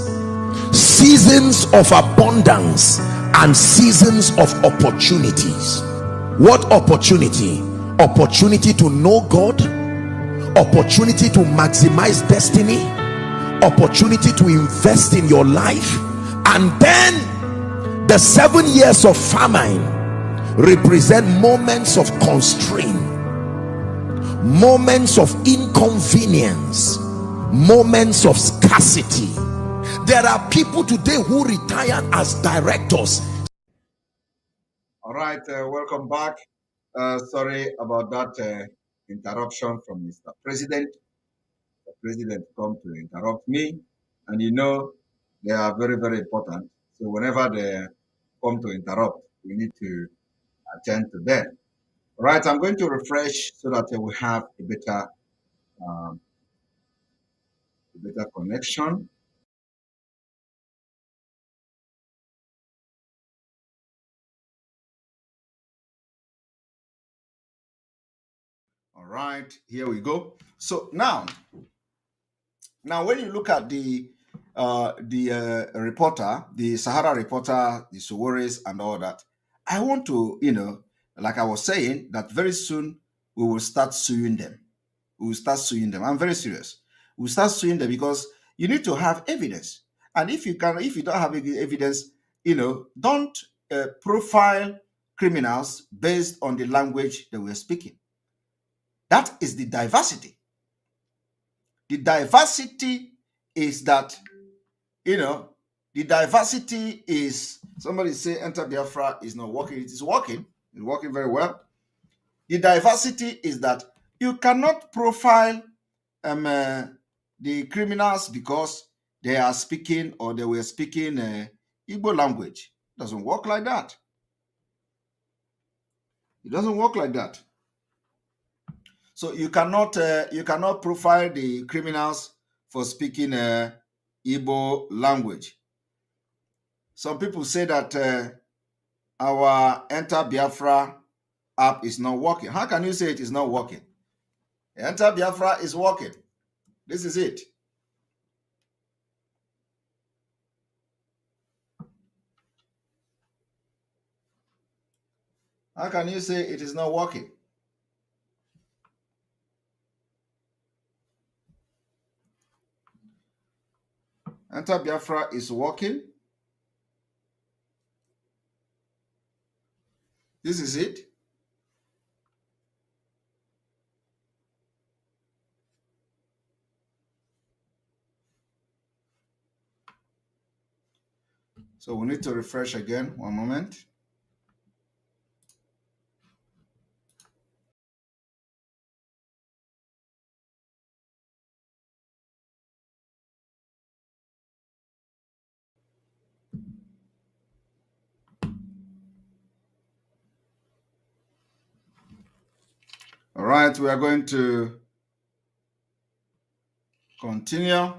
seasons of abundance, and seasons of opportunities. What opportunity? Opportunity to know God, opportunity to maximize destiny, opportunity to invest in your life. And then the 7 years of famine represent moments of constraint, moments of inconvenience, moments of scarcity. There are people today who retired as directors. All right, welcome back. Sorry about that interruption from Mr. President. The president come to interrupt me, and you know they are very, very important. So whenever they come to interrupt, we need to attend to them. All right, I'm going to refresh so that we have a better connection. All right, here we go. So now when you look at the reporter, the Sahara reporter, the Sowares and all that, I want to, like I was saying, that very soon we will start suing them. We will start suing them. I'm very serious. We'll start suing them because you need to have evidence. And if you don't have evidence, don't profile criminals based on the language that we're speaking. That is the diversity. The diversity is that, the diversity is, somebody say Enter Biafra is not working. It is working. It's working very well. The diversity is that you cannot profile the criminals because they are speaking or they were speaking Igbo language. It doesn't work like that. It doesn't work like that. So you cannot profile the criminals for speaking Igbo language. Some people say that our Enter Biafra app is not working. How can you say it is not working? Enter Biafra is working. This is it. How can you say it is not working? Enter Biafra is working. This is it. So we need to refresh again. One moment. All right, we are going to continue.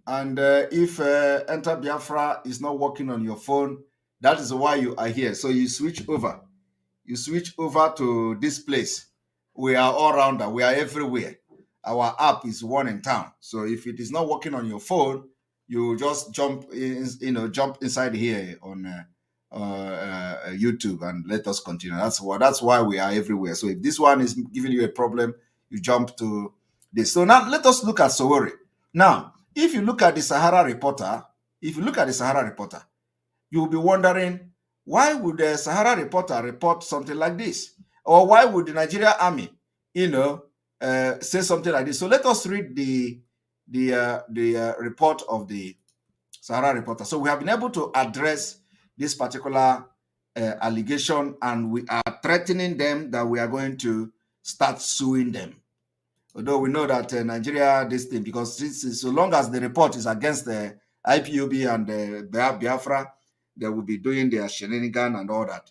And if Enter Biafra is not working on your phone, that is why you are here. So you switch over. You switch over to this place. We are all rounder. We are everywhere. Our app is one in town. So if it is not working on your phone, you just jump jump inside here on YouTube and let us continue. That's why we are everywhere. So if this one is giving you a problem, you jump to this. So now let us look at Sowore. Now, if you look at the Sahara Reporter, you'll be wondering, why would the Sahara Reporter report something like this? Or why would the Nigeria Army, say something like this? So let us read the report of the Sahara Reporter. So we have been able to address this particular allegation, and we are threatening them that we are going to start suing them. Although we know that Nigeria, this thing, because so long as the report is against the IPOB and Biafra, they will be doing their shenanigan and all that.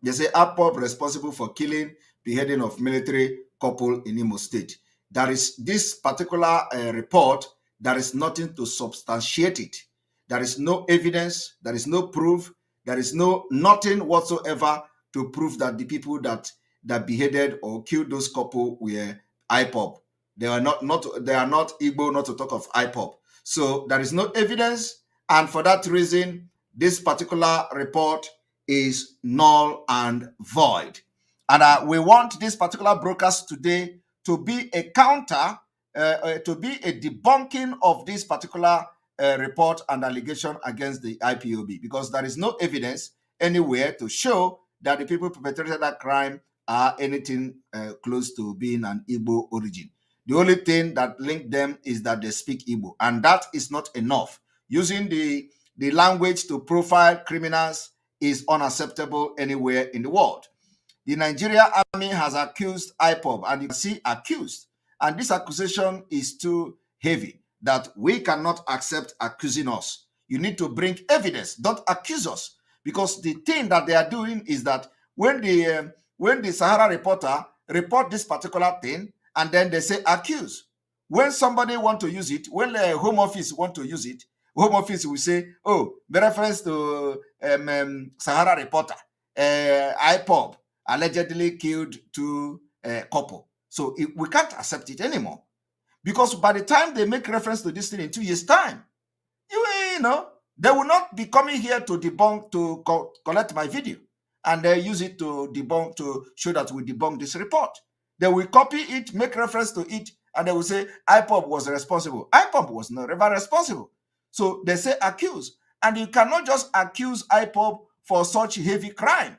They say IPOB responsible for killing, beheading of military couple in Imo State. There is this particular report. There is nothing to substantiate it. There is no evidence. There is no proof. There is nothing whatsoever to prove that the people that beheaded or killed those couple were IPOB. They are not Igbo, not to talk of IPOB. So there is no evidence, and for that reason, this particular report is null and void. And we want this particular broadcast today to be a counter, to be a debunking of this particular report and allegation against the IPOB, because there is no evidence anywhere to show that the people who perpetrated that crime are anything close to being an Igbo origin. The only thing that linked them is that they speak Igbo, and that is not enough. Using the language to profile criminals is unacceptable anywhere in the world. The Nigeria Army has accused IPOB, and you can see accused, and this accusation is too heavy that we cannot accept accusing us. You need to bring evidence, don't accuse us, because the thing that they are doing is that when the Sahara Reporter report this particular thing, and then they say accuse. When somebody want to use it, when the Home Office want to use it, Home Office will say, oh, the reference to Sahara Reporter, IPOB allegedly killed two couple. So we can't accept it anymore. Because by the time they make reference to this thing in 2 years' time, you know, they will not be coming here to debunk, to collect my video, and they use it to debunk, to show that we debunk this report. They will copy it, make reference to it, and they will say IPOB was responsible. IPOB was not ever responsible. So they say accuse. And you cannot just accuse IPOB for such heavy crime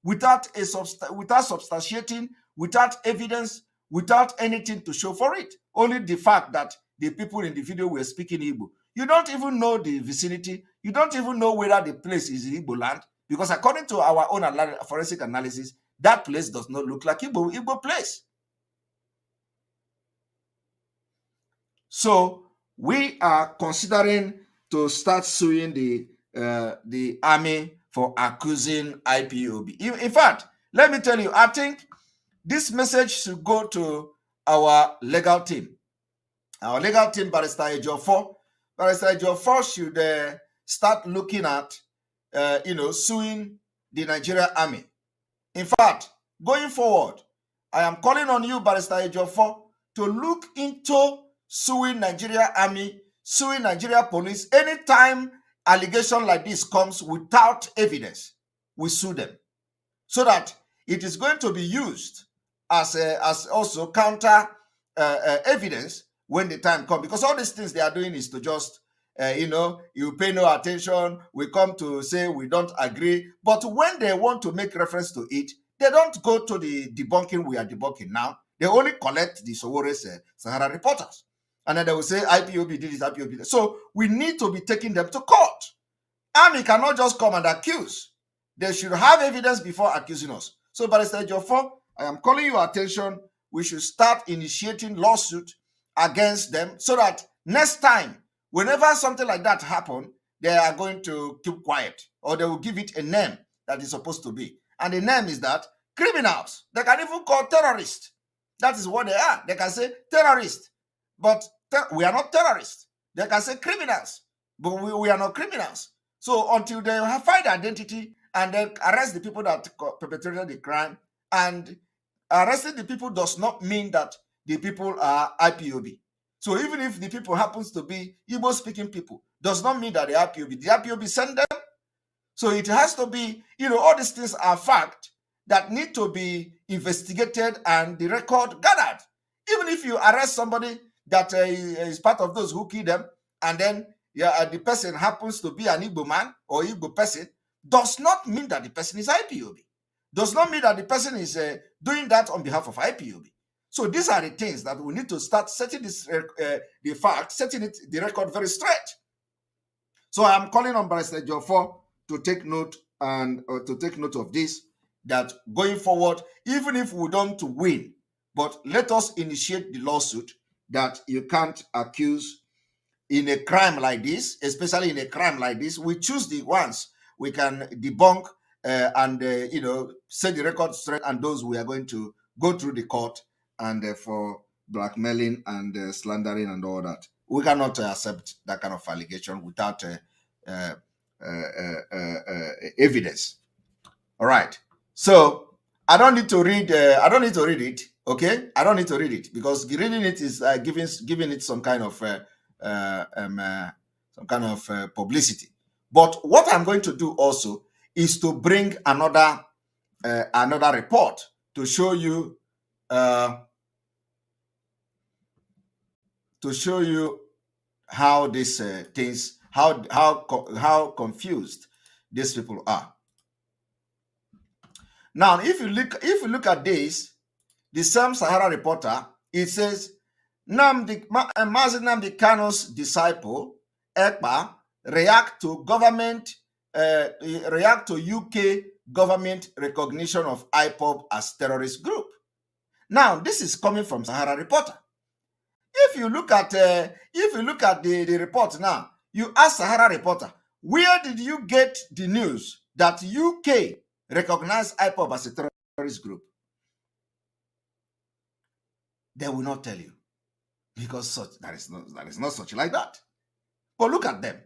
without substantiating, without evidence, without anything to show for it. Only the fact that the people in the video were speaking Igbo. You don't even know the vicinity. You don't even know whether the place is in Igbo land, because according to our own forensic analysis, that place does not look like Igbo place. So we are considering to start suing the army for accusing IPOB. In fact, let me tell you, I think this message should go to our legal team. Our legal team, Barrister Ejiofor. Barrister Ejiofor should start looking at, suing the Nigerian army. In fact, going forward, I am calling on you, Barrister Ejiofor, to look into suing Nigeria Army, suing Nigeria Police anytime allegation like this comes without evidence, we sue them, so that it is going to be used as also counter evidence when the time comes. Because all these things they are doing is to just, you pay no attention. We come to say we don't agree. But when they want to make reference to it, they don't go to the debunking we are debunking now. They only collect the Sowore's Sahara reporters. And then they will say IPOB did it, IPOB did it. So we need to be taking them to court. Army cannot just come and accuse. They should have evidence before accusing us. So, Barrister Jofo, I am calling your attention. We should start initiating lawsuit against them so that next time, whenever something like that happens, they are going to keep quiet, or they will give it a name that is supposed to be. And the name is that criminals. They can even call terrorists. That is what they are. They can say terrorists, but we are not terrorists. They can say criminals, but we are not criminals. So until they find identity and then arrest the people that perpetrated the crime, and arresting the people does not mean that the people are IPOB. So even if the people happens to be Igbo-speaking people, does not mean that the IPOB. The IPOB send them. So it has to be, all these things are fact that need to be investigated and the record gathered. Even if you arrest somebody that is part of those who kill them, and then the person happens to be an Igbo man or Igbo person, does not mean that the person is IPOB. Does not mean that the person is doing that on behalf of IPOB. So these are the things that we need to start setting this, the fact, setting the record very straight. So I am calling on Barrister Jofo to take note of this, that going forward, even if we don't win, but let us initiate the lawsuit that you can't accuse in a crime like this, especially in a crime like this. We choose the ones we can debunk and set the record straight, and those we are going to go through the court and for blackmailing and slandering and all that. We cannot accept that kind of allegation without evidence. All right. So I don't need to read. It. Okay. I don't need to read it, because reading it is giving it some kind of publicity. But what I'm going to do also is to bring another report to show you how these things, how confused these people are. Now, if you look at this, the same Sahara reporter, it says Mazi Nnamdi Kanu's disciple Ekpa react to UK government recognition of IPOB as terrorist group. Now, this is coming from Sahara reporter. If you look at the report now, you ask Sahara reporter, where did you get the news that UK recognize IPOB as a terrorist group? They will not tell you, because that is not such like that. But look at them.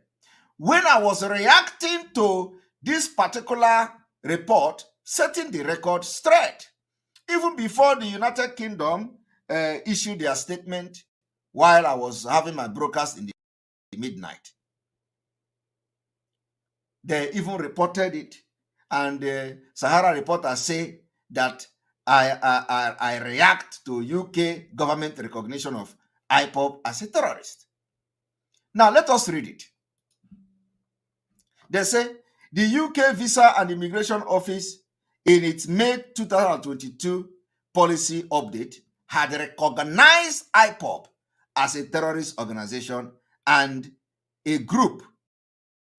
When I was reacting to this particular report, setting the record straight, even before the United Kingdom issued their statement, while I was having my broadcast in the midnight, they even reported it, and the Sahara reporters say that I react to UK government recognition of IPOB as a terrorist. Now let us read it. They say the UK Visa and Immigration Office, in its May 2022 policy update, had recognized IPOB as a terrorist organization and a group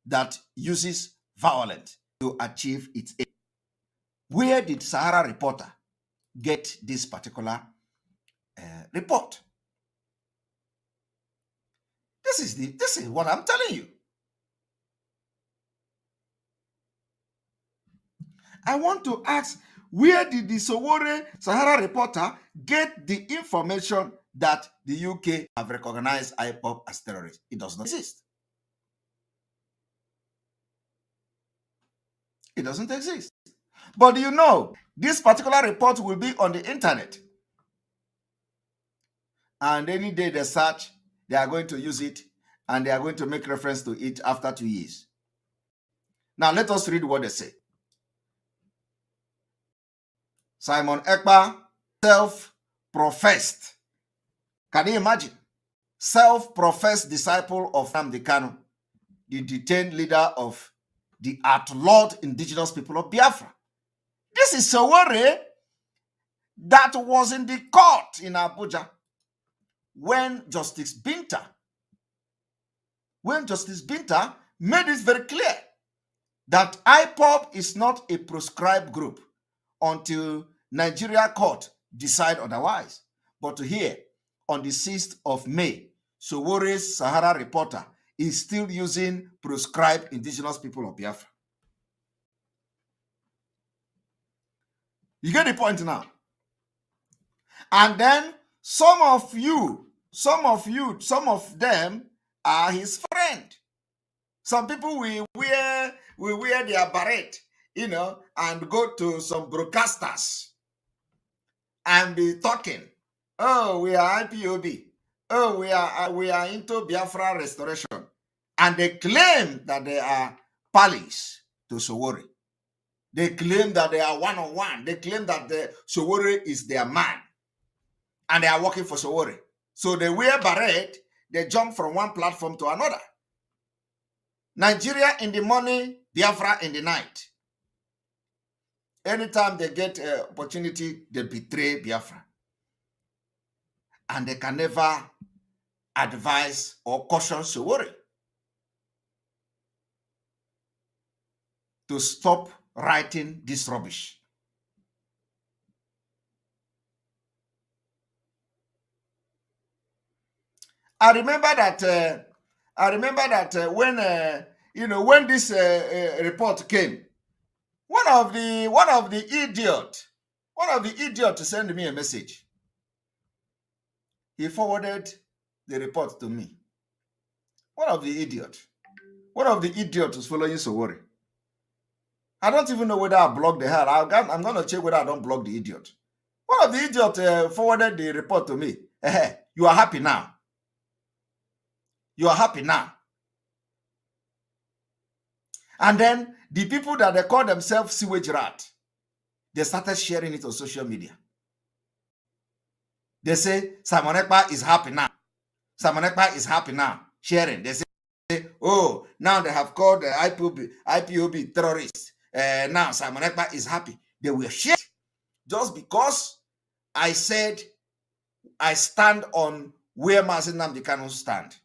that uses violence to achieve its aim. Where did Sahara reporter get this particular report? This is what I'm telling you. I want to ask, where did the Sahara reporter get the information that the UK have recognized IPOB as terrorists? It does not exist. It doesn't exist. But you know, this particular report will be on the internet. And any day they search, they are going to use it, and they are going to make reference to it after 2 years. Now let us read what they say. Simon Ekpa, self-professed. Can you imagine? Self-professed disciple of Nnamdi Kanu, the detained leader of the outlawed indigenous people of Biafra. This is Sowore that was in the court in Abuja when Justice Binta made it very clear that IPOB is not a proscribed group until Nigeria court decide otherwise. But here, on the 6th of May, Sowore's Sahara reporter is still using proscribed indigenous people of Biafra. You get the point now? And then some of them are his friend. Some people will wear their beret, and go to some broadcasters and be talking. Oh, we are IPOB. Oh, we are into Biafra restoration. And they claim that they are pallies to Sowore. They claim that they are one-on-one. They claim that Sowore is their man. And they are working for Sowore. So they wear beret, they jump from one platform to another. Nigeria in the morning, Biafra in the night. Anytime they get an opportunity, they betray Biafra. And they can never advise or caution Sowore to stop writing this rubbish. I remember that when this report came, one of the idiots sent me a message. He forwarded the report to me. One of the idiots is following Sowore. I don't even know whether I blocked the hell. I'm going to check whether I don't block the idiot. One of the idiots forwarded the report to me. You are happy now. You are happy now. And then the people that they call themselves sewage rat, they started sharing it on social media. They say, Simon Ekpa is happy now. Simon Ekpa is happy now. Sharing. They say, oh, now they have called the IPOB terrorists. Now Simon Ekpa is happy. They will share just because I said I stand on where Mazi Nnamdi Kanu stand.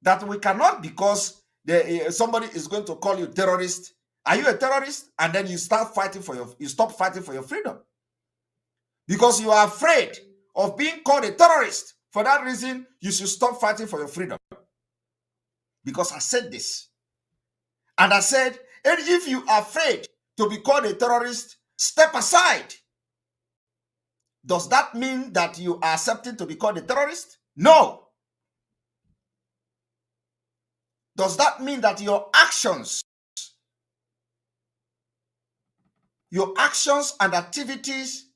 That we cannot, because somebody is going to call you terrorist. Are you a terrorist? And then you stop fighting for your freedom. Because you are afraid of being called a terrorist. For that reason, you should stop fighting for your freedom. Because I said this. And I said, and if you are afraid to be called a terrorist, step aside. Does that mean that you are accepting to be called a terrorist? No. Does that mean that your actions and activities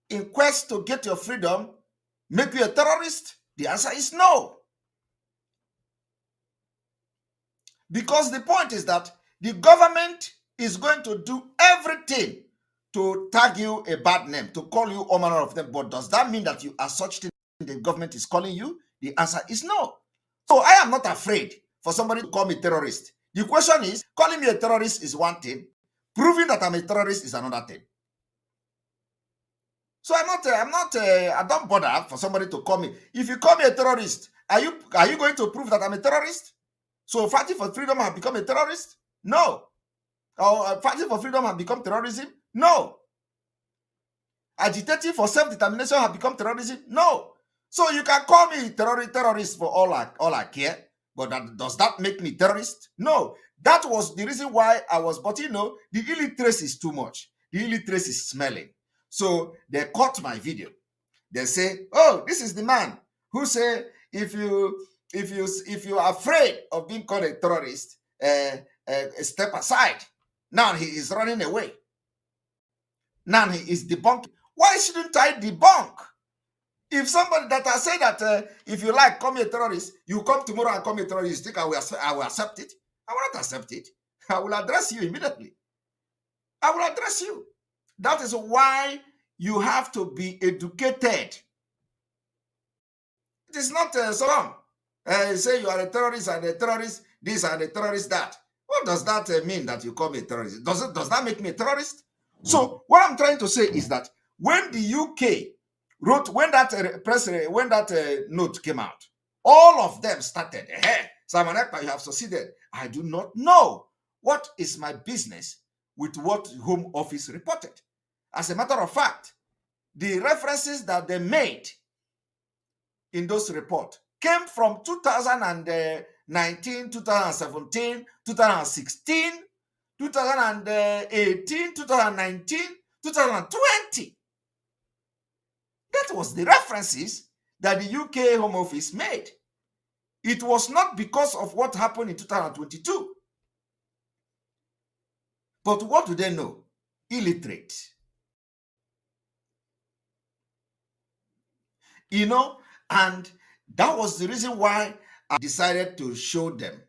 in quest to get your freedom make you a terrorist? The answer is no. Because the point is that the government is going to do everything to tag you a bad name, to call you all manner of them. But does that mean that you are such thing the government is calling you? The answer is no. So I am not afraid for somebody to call me terrorist. The question is, calling me a terrorist is one thing. Proving that I'm a terrorist is another thing. So I don't bother for somebody to call me. If you call me a terrorist, are you going to prove that I'm a terrorist? So fighting for freedom have become a terrorist? No. Or fighting for freedom have become terrorism? No. Agitating for self-determination have become terrorism? No. So you can call me terrorist for all I care, but does that make me terrorist? No. That was the reason why I was, but the illiteracy is too much. The illiteracy is smelling. So they caught my video. They say, oh, this is the man who say, if you are afraid of being called a terrorist, step aside. Now he is running away. Now he is debunking. Why shouldn't I debunk? If somebody that I say that if you like, call me a terrorist, you come tomorrow and call me a terrorist, you think I will accept it? I will not accept it. I will address you immediately. I will address you. That is why you have to be educated. It is not some. Say you are a terrorist and a terrorist this and a terrorist that. What does that mean that you call me a terrorist? Does that make me a terrorist? So what I'm trying to say is that when the UK wrote, when that note came out, all of them started, hey, Simon Ekpa, you have succeeded. I do not know. What is my business with what Home Office reported? As a matter of fact, the references that they made in those reports came from 2019, 2017, 2016, 2018, 2019, 2020. That was the references that the UK Home Office made. It was not because of what happened in 2022. But what do they know? Illiterate. You know, and that was the reason why I decided to show them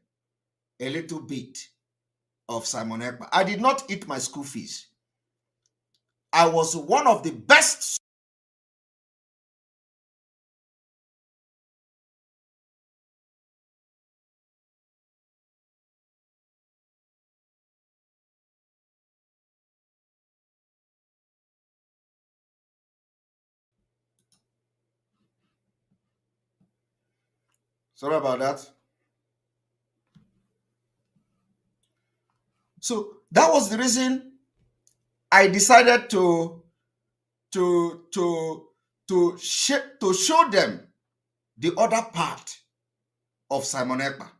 a little bit of Simon Ekpa. I did not eat my school fees. I was one of the best. Sorry about that. So that was the reason I decided to show them the other part of Simon Ekpa,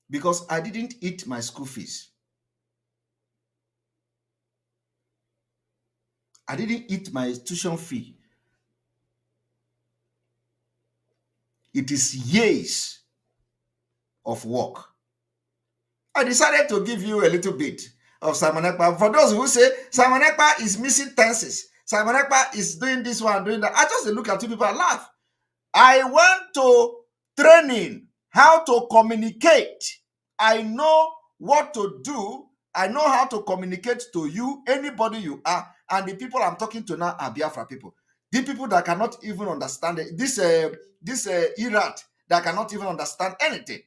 because I didn't eat my school fees. I didn't eat my tuition fee. It is years of work. I decided to give you a little bit of Simon Ekpa. For those who say Simon Ekpa is missing tenses, Simon Ekpa is doing this one, doing that, I just look at you people and laugh. I went to training how to communicate. I know what to do. I know how to communicate to you, anybody you are, and the people I'm talking to now are Biafra people. The people that cannot even understand it. This Irat that cannot even understand anything.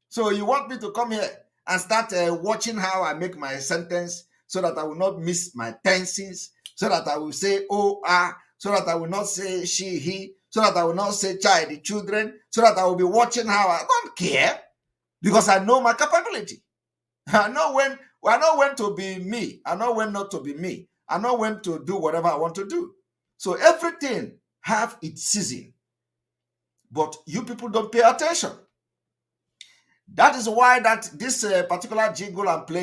So you want me to come here and start watching how I make my sentence so that I will not miss my tenses, so that I will say oh, so that I will not say she, he, so that I will not say child, the children, so that I will be watching how I don't care, because I know my capability. I know when to be me. I know when not to be me. I know when to do whatever I want to do. So everything have its season. But you people don't pay attention. That is why that this particular jingle I'm playing